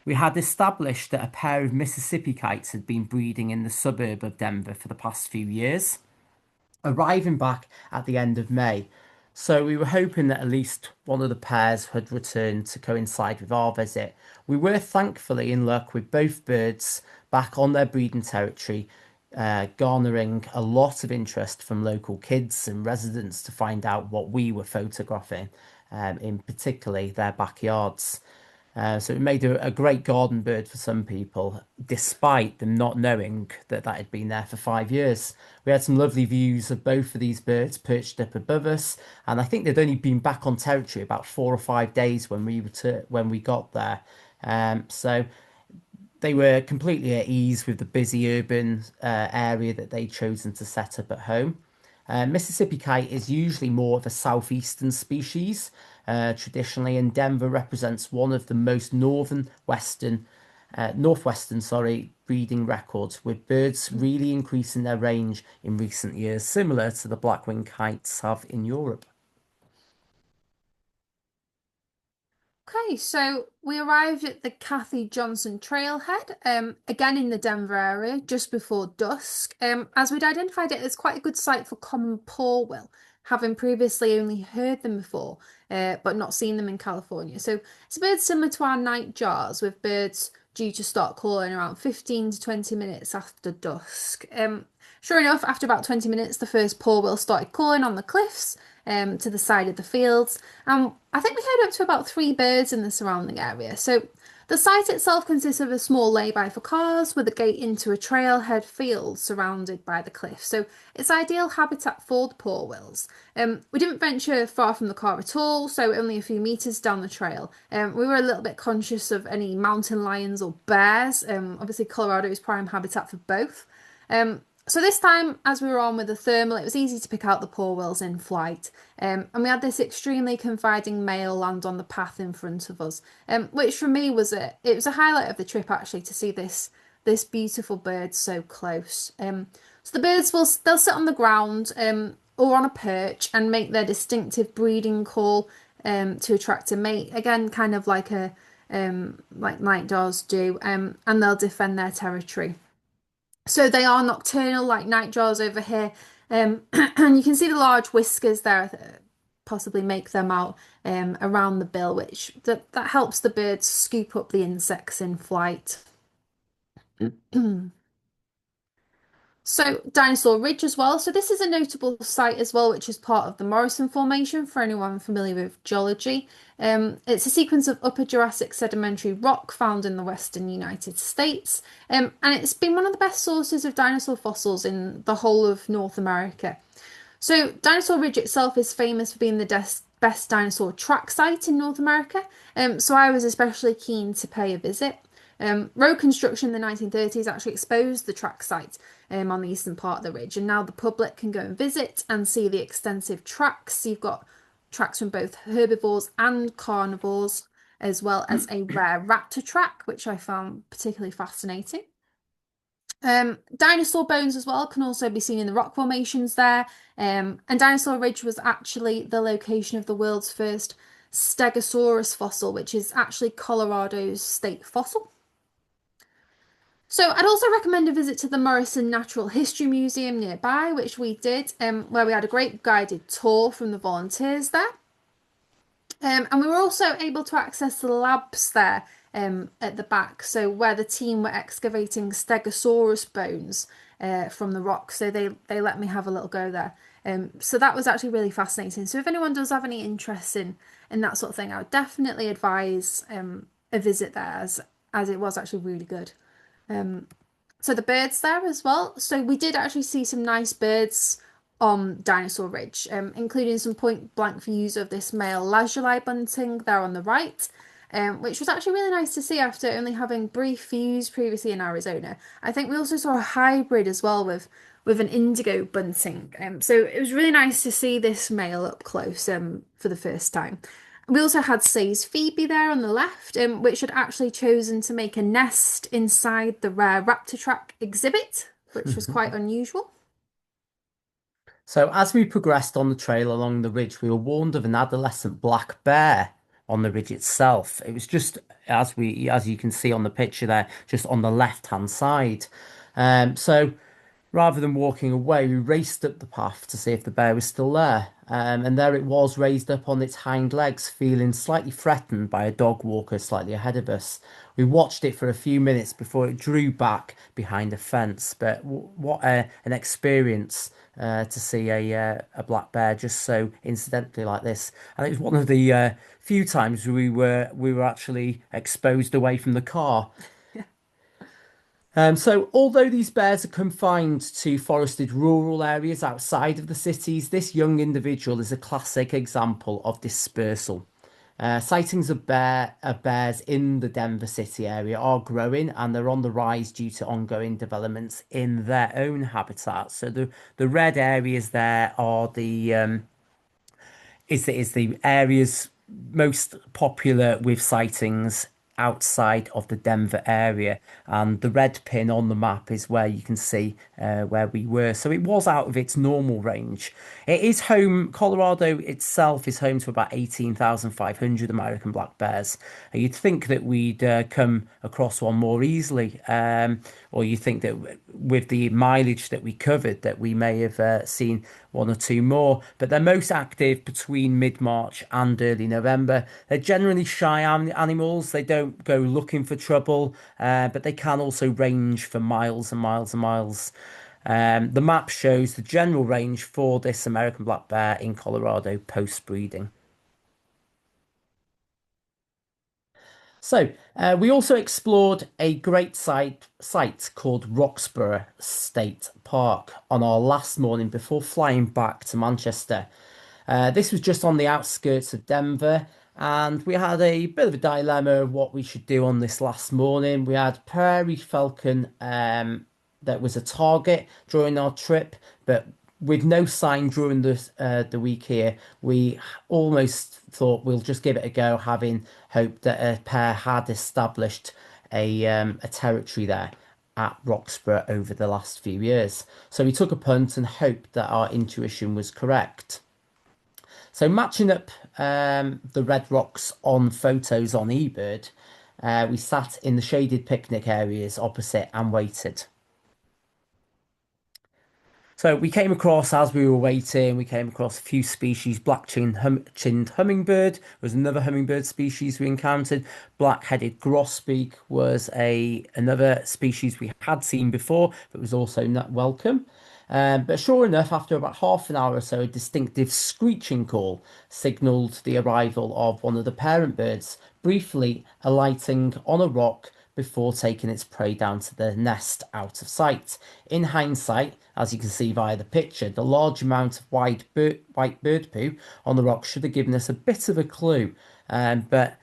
Speaker 2: We had established that a pair of Mississippi kites had been breeding in the suburb of Denver for the past few years, arriving back at the end of May. So we were hoping that at least one of the pairs had returned to coincide with our visit. We were thankfully in luck with both birds back on their breeding territory, garnering a lot of interest from local kids and residents to find out what we were photographing, in particularly their backyards. So it made a great garden bird for some people, despite them not knowing that that had been there for 5 years. We had some lovely views of both of these birds perched up above us, and I think they'd only been back on territory about 4 or 5 days when we got there. So they were completely at ease with the busy urban area that they'd chosen to set up at home. Mississippi kite is usually more of a southeastern species, traditionally, and Denver represents one of the most northwestern, sorry, breeding records, with birds really increasing their range in recent years, similar to the black-winged kites have in Europe.
Speaker 1: Okay, so we arrived at the Kathy Johnson Trailhead, again in the Denver area, just before dusk, as we'd identified it as quite a good site for common porwheel, having previously only heard them before, but not seen them in California. So it's a bird similar to our nightjars, with birds due to start calling around 15 to 20 minutes after dusk. Sure enough, after about 20 minutes, the first porwheel started calling on the cliffs, to the side of the fields. And I think we heard up to about 3 birds in the surrounding area. So the site itself consists of a small lay-by for cars with a gate into a trailhead field surrounded by the cliff. So it's ideal habitat for the porwhils. We didn't venture far from the car at all, so only a few meters down the trail. We were a little bit conscious of any mountain lions or bears. Obviously, Colorado is prime habitat for both. So this time, as we were on with the thermal, it was easy to pick out the porwhils in flight. And we had this extremely confiding male land on the path in front of us, which for me was it was a highlight of the trip actually to see this beautiful bird so close. So the birds they'll sit on the ground or on a perch and make their distinctive breeding call to attract a mate. Again, kind of like like night daws do, and they'll defend their territory. So they are nocturnal like nightjars over here. And you can see the large whiskers there possibly make them out around the bill, which that helps the birds scoop up the insects in flight. So Dinosaur Ridge as well. So this is a notable site as well, which is part of the Morrison Formation for anyone familiar with geology. It's a sequence of Upper Jurassic sedimentary rock found in the western United States, and it's been one of the best sources of dinosaur fossils in the whole of North America. So Dinosaur Ridge itself is famous for being the best dinosaur track site in North America, so I was especially keen to pay a visit. Road construction in the 1930s actually exposed the track site on the eastern part of the ridge, and now the public can go and visit and see the extensive tracks. You've got tracks from both herbivores and carnivores, as well as a rare raptor track, which I found particularly fascinating. Dinosaur bones as well can also be seen in the rock formations there. And Dinosaur Ridge was actually the location of the world's first Stegosaurus fossil, which is actually Colorado's state fossil. So I'd also recommend a visit to the Morrison Natural History Museum nearby, which we did, where we had a great guided tour from the volunteers there. And we were also able to access the labs there at the back, so where the team were excavating Stegosaurus bones from the rock. So they let me have a little go there. So that was actually really fascinating. So if anyone does have any interest in that sort of thing, I would definitely advise a visit there, as it was actually really good. So the birds there as well. So we did actually see some nice birds on Dinosaur Ridge, including some point blank views of this male lazuli bunting there on the right, which was actually really nice to see after only having brief views previously in Arizona. I think we also saw a hybrid as well with an indigo bunting. So it was really nice to see this male up close for the first time. We also had Say's Phoebe there on the left, which had actually chosen to make a nest inside the rare raptor track exhibit, which was quite unusual.
Speaker 2: So as we progressed on the trail along the ridge, we were warned of an adolescent black bear on the ridge itself. It was just as you can see on the picture there, just on the left-hand side. So rather than walking away, we raced up the path to see if the bear was still there. And there it was, raised up on its hind legs, feeling slightly threatened by a dog walker slightly ahead of us. We watched it for a few minutes before it drew back behind a fence. But what an experience to see a black bear just so incidentally like this. And it was one of the few times we were actually exposed away from the car. So, although these bears are confined to forested rural areas outside of the cities, this young individual is a classic example of dispersal. Sightings of bears in the Denver city area are growing and they're on the rise due to ongoing developments in their own habitat. So the red areas there are the areas most popular with sightings outside of the Denver area, and the red pin on the map is where you can see where we were. So it was out of its normal range. It is home. Colorado itself is home to about 18,500 American black bears. You'd think that we'd come across one more easily, or you think that with the mileage that we covered, that we may have seen one or two more, but they're most active between mid-March and early November. They're generally shy animals. They don't go looking for trouble, but they can also range for miles and miles and miles. The map shows the general range for this American black bear in Colorado post-breeding. So, we also explored a great site called Roxborough State Park on our last morning before flying back to Manchester. This was just on the outskirts of Denver, and we had a bit of a dilemma of what we should do on this last morning. We had prairie falcon that was a target during our trip, but with no sign during the week here, we almost thought we'll just give it a go, having hoped that a pair had established a territory there at Roxborough over the last few years. So we took a punt and hoped that our intuition was correct. So matching up the red rocks on photos on eBird, we sat in the shaded picnic areas opposite and waited. So we came across, as we were waiting, we came across a few species. Black-chinned hummingbird was another hummingbird species we encountered. Black-headed grosbeak was another species we had seen before, but was also not welcome. But sure enough, after about half an hour or so, a distinctive screeching call signalled the arrival of one of the parent birds, briefly alighting on a rock before taking its prey down to the nest out of sight. In hindsight, as you can see via the picture, the large amount of white bird poo on the rock should have given us a bit of a clue. But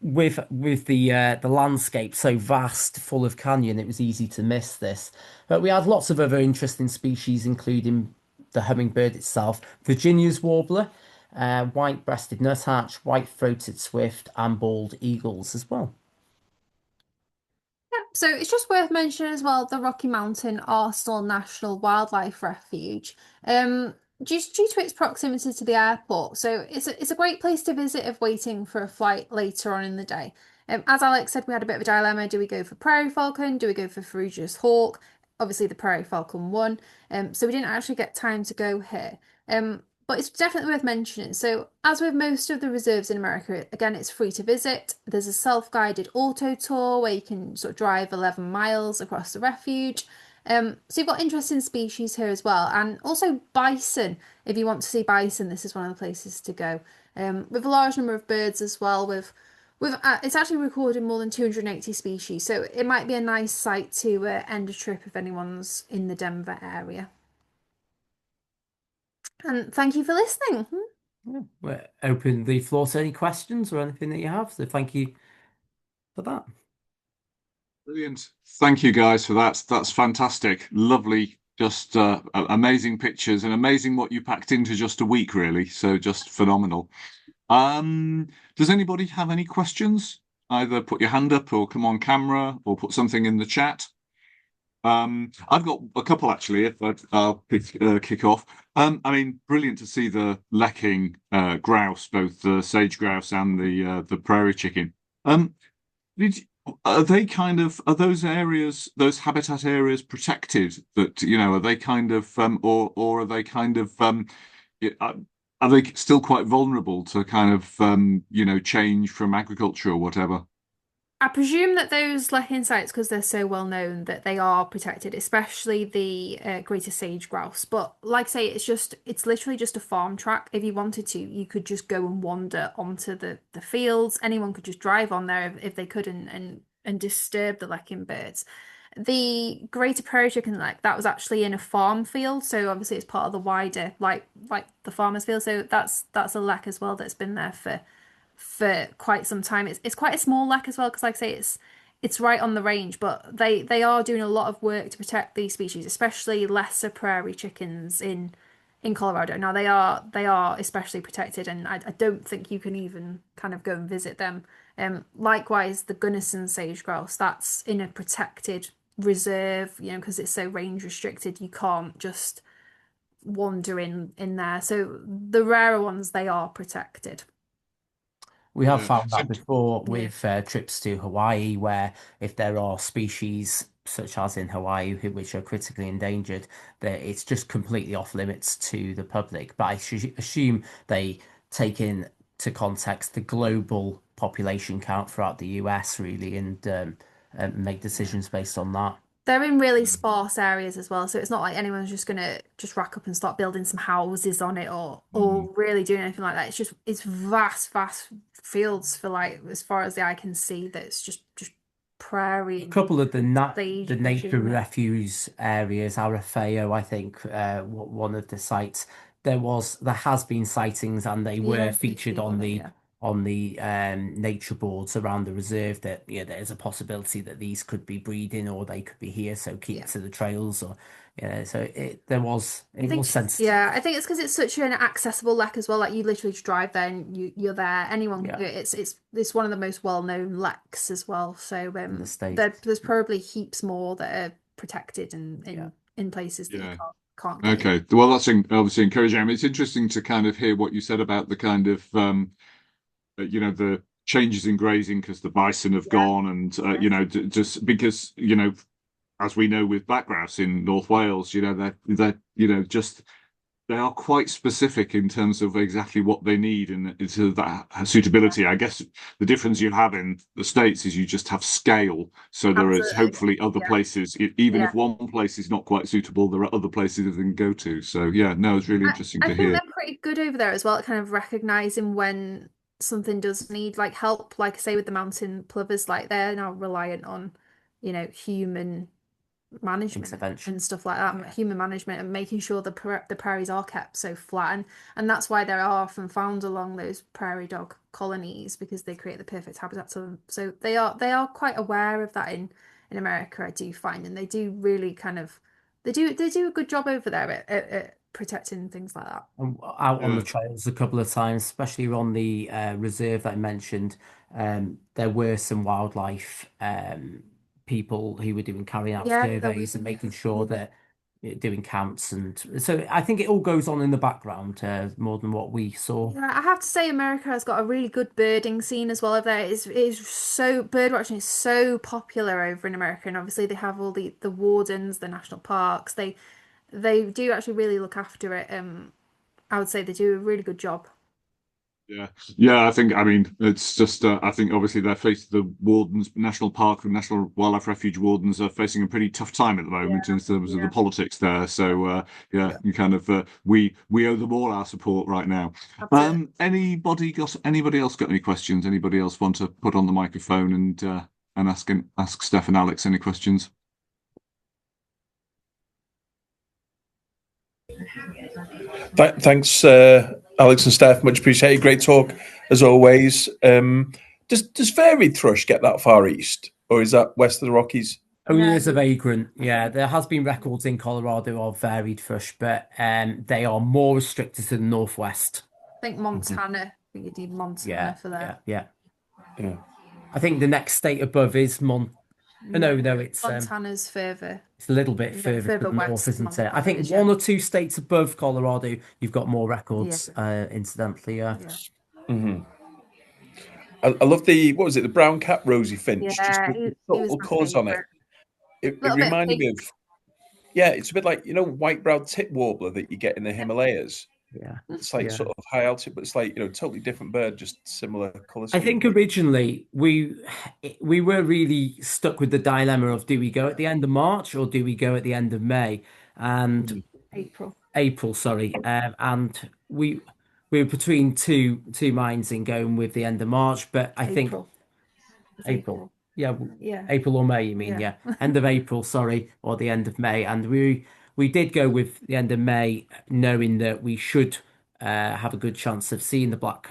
Speaker 2: with the landscape so vast, full of canyon, it was easy to miss this. But we had lots of other interesting species, including the hummingbird itself, Virginia's warbler, white-breasted nuthatch, white-throated swift, and bald eagles as well.
Speaker 1: Yep, so it's just worth mentioning as well the Rocky Mountain Arsenal National Wildlife Refuge. Due to its proximity to the airport, so it's a great place to visit if waiting for a flight later on in the day. As Alex said, we had a bit of a dilemma. Do we go for prairie falcon? Do we go for ferruginous hawk? Obviously, the prairie falcon won. So we didn't actually get time to go here. But it's definitely worth mentioning. So, as with most of the reserves in America, again, it's free to visit. There's a self-guided auto tour where you can sort of drive 11 miles across the refuge. So you've got interesting species here as well, and also bison. If you want to see bison, this is one of the places to go. With a large number of birds as well. With it's actually recorded more than 280 species, so it might be a nice site to end a trip if anyone's in the Denver area. And thank you for listening.
Speaker 2: Yeah, we're open the floor to any questions or anything that you have. So thank you for that.
Speaker 3: Brilliant. Thank you guys for that. That's fantastic. Lovely. Just amazing pictures and amazing what you packed into just a week, really. So just phenomenal. Does anybody have any questions? Either put your hand up or come on camera or put something in the chat. I've got a couple actually. If I'll kick off. I mean, brilliant to see the lekking grouse, both the sage-grouse and the prairie chicken. Um, did you- are they kind of are those areas, those habitat areas, protected? That are they kind of or are they kind of y- uh, are they still quite vulnerable to kind of change from agriculture or whatever?
Speaker 1: I presume that those lichen sites, because they're so well known, that they are protected, especially the greater sage grouse. But like I say, it's literally just a farm track. If you wanted to, you could just go and wander onto the fields. Anyone could just drive on there if they could and disturb the lecking birds. The greater prairie chicken like that was actually in a farm field, so obviously it's part of the wider like the farmer's field. So that's a lek as well that's been there for quite some time. It's quite a small lek as well because, like I say, it's right on the range, but they are doing a lot of work to protect these species, especially lesser prairie chickens in Colorado. Now they are especially protected, and I don't think you can even kind of go and visit them. Likewise, the Gunnison sage grouse that's in a protected reserve, because it's so range restricted, you can't just wander in there. So the rarer ones, they are protected.
Speaker 2: We have
Speaker 3: Yeah.
Speaker 2: found
Speaker 3: So,
Speaker 2: that before
Speaker 1: Yeah.
Speaker 2: with trips to Hawaii, where if there are species such as in Hawaii, which are critically endangered, that it's just completely off limits to the public. But I assume they take in to context the global population count throughout the US, really, and make
Speaker 1: Yeah.
Speaker 2: decisions based on that.
Speaker 1: They're in really sparse areas as well, so it's not like anyone's just gonna just rack up and start building some houses on it or
Speaker 3: mm,
Speaker 1: really doing anything like that. It's vast fields for like as far as the eye can see that it's just prairie
Speaker 2: A
Speaker 1: and
Speaker 2: couple of the
Speaker 1: sagebrush,
Speaker 2: nature
Speaker 1: isn't it?
Speaker 2: refuge areas, Arafeo, I think, one of the sites. There has been sightings, and they
Speaker 1: Yeah,
Speaker 2: were
Speaker 1: you
Speaker 2: featured
Speaker 1: see one of yeah.
Speaker 2: on the nature boards around the reserve. That there's a possibility that these could be breeding, or they could be here. So keep
Speaker 1: Yeah.
Speaker 2: to the trails, or So
Speaker 1: I
Speaker 2: it was
Speaker 1: think
Speaker 2: sensitive.
Speaker 1: yeah, I think it's because it's such an accessible lek as well. Like you literally just drive there and you're there. Anyone can
Speaker 2: Yeah,
Speaker 1: do it. It's one of the most well-known leks as well. So
Speaker 2: in the States.
Speaker 1: there's probably heaps more that are protected and
Speaker 2: Yeah.
Speaker 1: in places that you
Speaker 3: yeah.
Speaker 1: can't get in.
Speaker 3: Okay. Well, that's obviously encouraging. I mean, it's interesting to kind of hear what you said about the kind of the changes in grazing because the bison have
Speaker 1: Yeah.
Speaker 3: gone, and
Speaker 1: Yeah.
Speaker 3: just because as we know with black grouse in North Wales, they're just they are quite specific in terms of exactly what they need and into that
Speaker 1: Yeah.
Speaker 3: suitability. I guess the difference you have in the States is you just have scale. So there is
Speaker 1: Absolutely.
Speaker 3: hopefully other
Speaker 1: Yeah.
Speaker 3: places, even
Speaker 1: Yeah.
Speaker 3: if one place is not quite suitable, there are other places that they can go to. So yeah, no, it's really interesting
Speaker 1: I
Speaker 3: to
Speaker 1: think
Speaker 3: hear.
Speaker 1: they're pretty good over there as well at kind of recognizing when something does need like help. Like I say with the mountain plovers, like they're now reliant on, human management
Speaker 2: Intervention.
Speaker 1: and stuff like that,
Speaker 2: Yeah.
Speaker 1: human management and making sure the prairies are kept so flat. And that's why they're often found along those prairie dog colonies because they create the perfect habitat for them. So they are quite aware of that in America, I do find, and they do really kind of they do a good job over there at protecting things like that.
Speaker 2: Out on the
Speaker 3: Yeah,
Speaker 2: trails a couple of times, especially on the reserve that I mentioned. There were some wildlife people who were carrying out
Speaker 1: Yeah, there
Speaker 2: surveys
Speaker 1: was.
Speaker 2: and making sure that doing counts, and so I think it all goes on in the background more than what we saw.
Speaker 1: Yeah, I have to say America has got a really good birding scene as well over there. It's so bird watching is so popular over in America, and obviously they have all the wardens, the national parks. They do actually really look after it. I would say they do a really good job.
Speaker 3: yeah, yeah. I mean, it's just. I think obviously they're facing the wardens, national park and national wildlife refuge wardens are facing a pretty tough time at the
Speaker 1: Yeah,
Speaker 3: moment in terms of the
Speaker 1: yeah,
Speaker 3: politics there.
Speaker 1: yeah,
Speaker 3: So yeah,
Speaker 1: yeah,
Speaker 3: you kind of we owe them all our support right now.
Speaker 1: absolutely.
Speaker 3: Anybody else got any questions? Anybody else want to put on the microphone and ask Steph and Alex any questions?
Speaker 4: Thanks, Alex and Steph. Much appreciated. Great talk as always. Does varied thrush get that far east, or is that west of the Rockies?
Speaker 2: Only
Speaker 1: No,
Speaker 2: as a vagrant, yeah. There has been records in Colorado of varied thrush, but they are more restricted to the northwest.
Speaker 1: I think
Speaker 4: Mhm.
Speaker 1: Montana. I think you need Montana
Speaker 2: Yeah,
Speaker 1: for there.
Speaker 2: yeah, yeah.
Speaker 4: Yeah.
Speaker 2: I think the next state above is Mon.
Speaker 1: No,
Speaker 2: No, no, it's
Speaker 1: Montana's further.
Speaker 2: It's a little bit
Speaker 1: Yeah,
Speaker 2: further to
Speaker 1: further
Speaker 2: the north,
Speaker 1: west
Speaker 2: isn't it? I
Speaker 1: that
Speaker 2: think
Speaker 1: is,
Speaker 2: one or two states above Colorado, you've got more
Speaker 1: yeah.
Speaker 2: records, incidentally, yeah.
Speaker 4: I love the, what was it, the brown cap Rosy-Finch, just
Speaker 1: Yeah,
Speaker 4: with the
Speaker 1: he was
Speaker 4: subtle
Speaker 1: my
Speaker 4: colours on it.
Speaker 1: favourite.
Speaker 4: It
Speaker 1: Little bit
Speaker 4: reminded me
Speaker 1: pink.
Speaker 4: of, yeah, it's a bit like, white-browed tip warbler that you get in the Himalayas.
Speaker 2: Yeah.
Speaker 4: It's like
Speaker 2: Yeah.
Speaker 4: sort of high altitude, but it's like, totally different bird, just similar colour
Speaker 2: I
Speaker 4: scheme.
Speaker 2: think originally we were really stuck with the dilemma of do we go at the end of March or do we go at the end of May? And
Speaker 1: April.
Speaker 2: April, sorry. And we were between two minds in going with the end of March, but I think
Speaker 1: April. It's
Speaker 2: April.
Speaker 1: April.
Speaker 2: Yeah,
Speaker 1: Yeah.
Speaker 2: April or May, you mean?
Speaker 1: Yeah.
Speaker 2: Yeah. End of April, sorry, or the end of May. And we did go with the end of May, knowing that we should have a good chance of seeing the black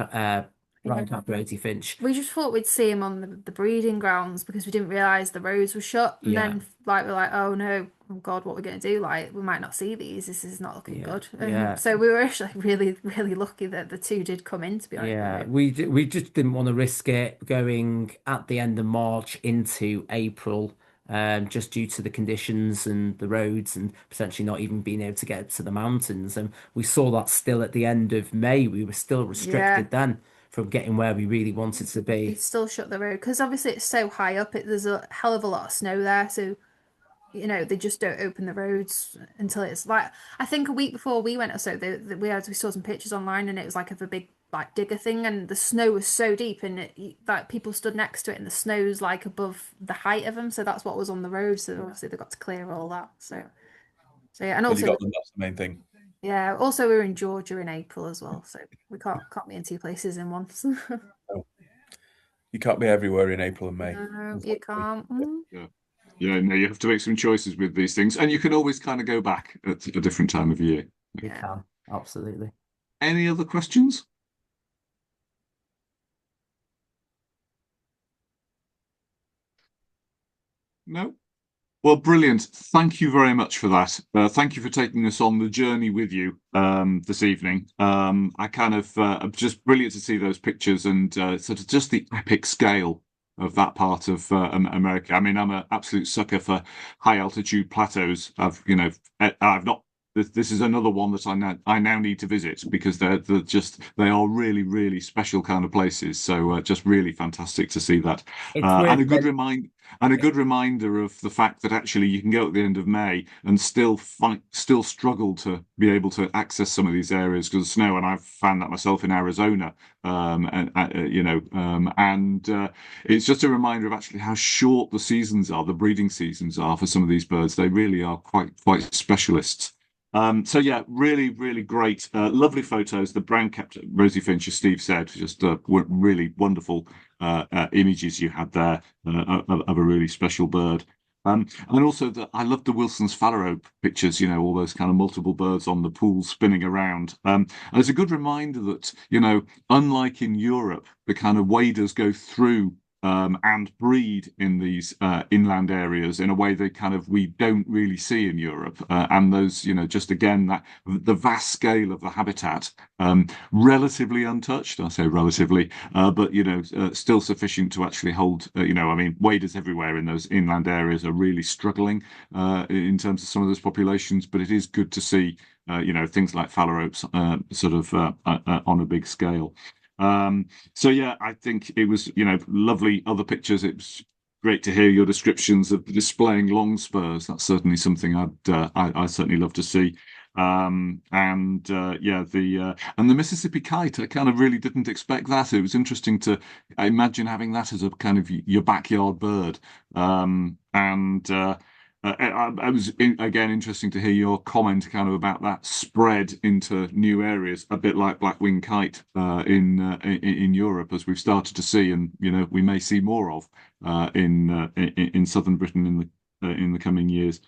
Speaker 2: brown-capped Rosy-Finch.
Speaker 1: We just thought we'd see him on the breeding grounds because we didn't realise the roads were shut. And
Speaker 2: Yeah.
Speaker 1: then we're like, oh no, oh God, what we're going to do? Like, we might not see these. This is not looking good.
Speaker 2: Yeah.
Speaker 1: So we were actually really, really lucky that the two did come in, to be honest
Speaker 2: Yeah,
Speaker 1: with you.
Speaker 2: we just didn't want to risk it going at the end of March into April, just due to the conditions and the roads and potentially not even being able to get to the mountains. And we saw that still at the end of May. We were still restricted then from getting where we really wanted to
Speaker 1: They
Speaker 2: be.
Speaker 1: still shut the road because obviously it's so high up. There's a hell of a lot of snow there. So, they just don't open the roads until it's like, I think a week before we went or so, we saw some pictures online and it was like of a big like digger thing and the snow was so deep and like people stood next to it and the snow's like above the height of them. So that's what was on the road. So obviously they got to clear all that. So yeah, and
Speaker 4: But you
Speaker 1: also
Speaker 4: got them, that's the main thing.
Speaker 1: yeah, also we were in Georgia in April as well. So we can't be in two places in once.
Speaker 4: No. You can't be everywhere in April and May.
Speaker 1: No, you can't.
Speaker 3: Yeah. Yeah, no, you have to make some choices with these things, and you can always kind of go back at a different time of year.
Speaker 2: You can, absolutely.
Speaker 3: Any other questions? No? Well, brilliant. Thank you very much for that. Thank you for taking us on the journey with you this evening. I kind of just brilliant to see those pictures and sort of just the epic scale of that part of America. I mean, I'm an absolute sucker for high altitude plateaus. I've not. This is another one that I now need to visit because they are really, really special kind of places. So just really fantastic to see that. And a good reminder of the fact that actually you can go at the end of May and still struggle to be able to access some of these areas because of snow. And I've found that myself in Arizona. It's just a reminder of actually how short the seasons are, the breeding seasons are for some of these birds. They really are quite specialists. So yeah, really, really great, lovely photos. The brown-capped Rosy-Finch, as Steve said, just really wonderful images you had there of a really special bird. And also I love the Wilson's phalarope pictures, all those kind of multiple birds on the pool spinning around. And it's a good reminder that, unlike in Europe, the kind of waders go through and breed in these inland areas in a way that we don't really see in Europe. And those, just again, that the vast scale of the habitat, relatively untouched, I say relatively, but, still sufficient to actually hold, I mean, waders everywhere in those inland areas are really struggling in terms of some of those populations, but it is good to see, things like phalaropes on a big scale. So yeah, I think it was, lovely other pictures. It was great to hear your descriptions of displaying long spurs. That's certainly something I certainly love to see. And the Mississippi kite, I kind of really didn't expect that. It was interesting to imagine having that as a kind of your backyard bird. I was again interesting to hear your comment kind of about that spread into new areas, a bit like black-winged kite in Europe, as we've started to see, and we may see more of in southern Britain in the coming years.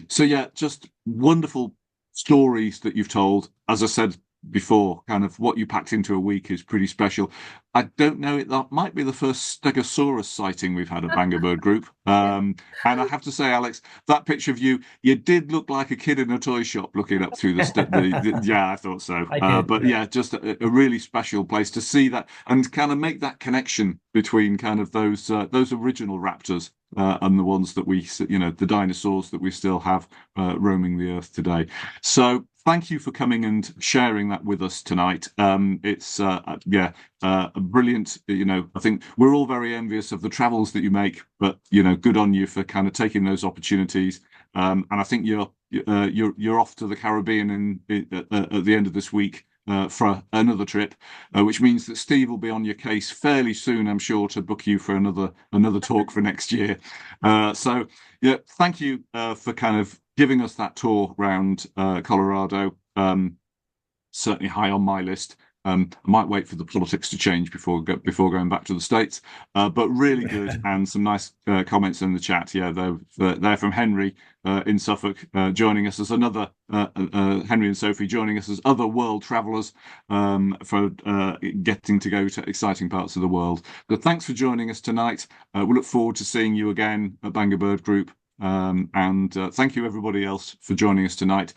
Speaker 3: So yeah, just wonderful stories that you've told. As I said before, kind of what you packed into a week is pretty special. I don't know, that might be the first Stegosaurus sighting we've had at Bangor Bird Group. And I have to say, Alex, that picture of you did look like a kid in a toy shop looking up through yeah, I thought so. But yeah, just a really special place to see that and kind of make that connection between kind of those original raptors and the ones that the dinosaurs that we still have roaming the earth today. So thank you for coming and sharing that with us tonight. It's brilliant. I think we're all very envious of the travels that you make, but good on you for kind of taking those opportunities. And I think you're off to the Caribbean at the end of this week for another trip, which means that Steve will be on your case fairly soon, I'm sure, to book you for another talk for next year. So yeah, thank you for kind of giving us that tour around Colorado. Certainly high on my list. I might wait for the politics to change before going back to the States. But really good, and some nice comments in the chat. Yeah, they're from Henry in Suffolk, joining us as another Henry and Sophie joining us as other world travellers for getting to go to exciting parts of the world. But thanks for joining us tonight. We look forward to seeing you again at Bangor Bird Group. And thank you everybody else for joining us tonight.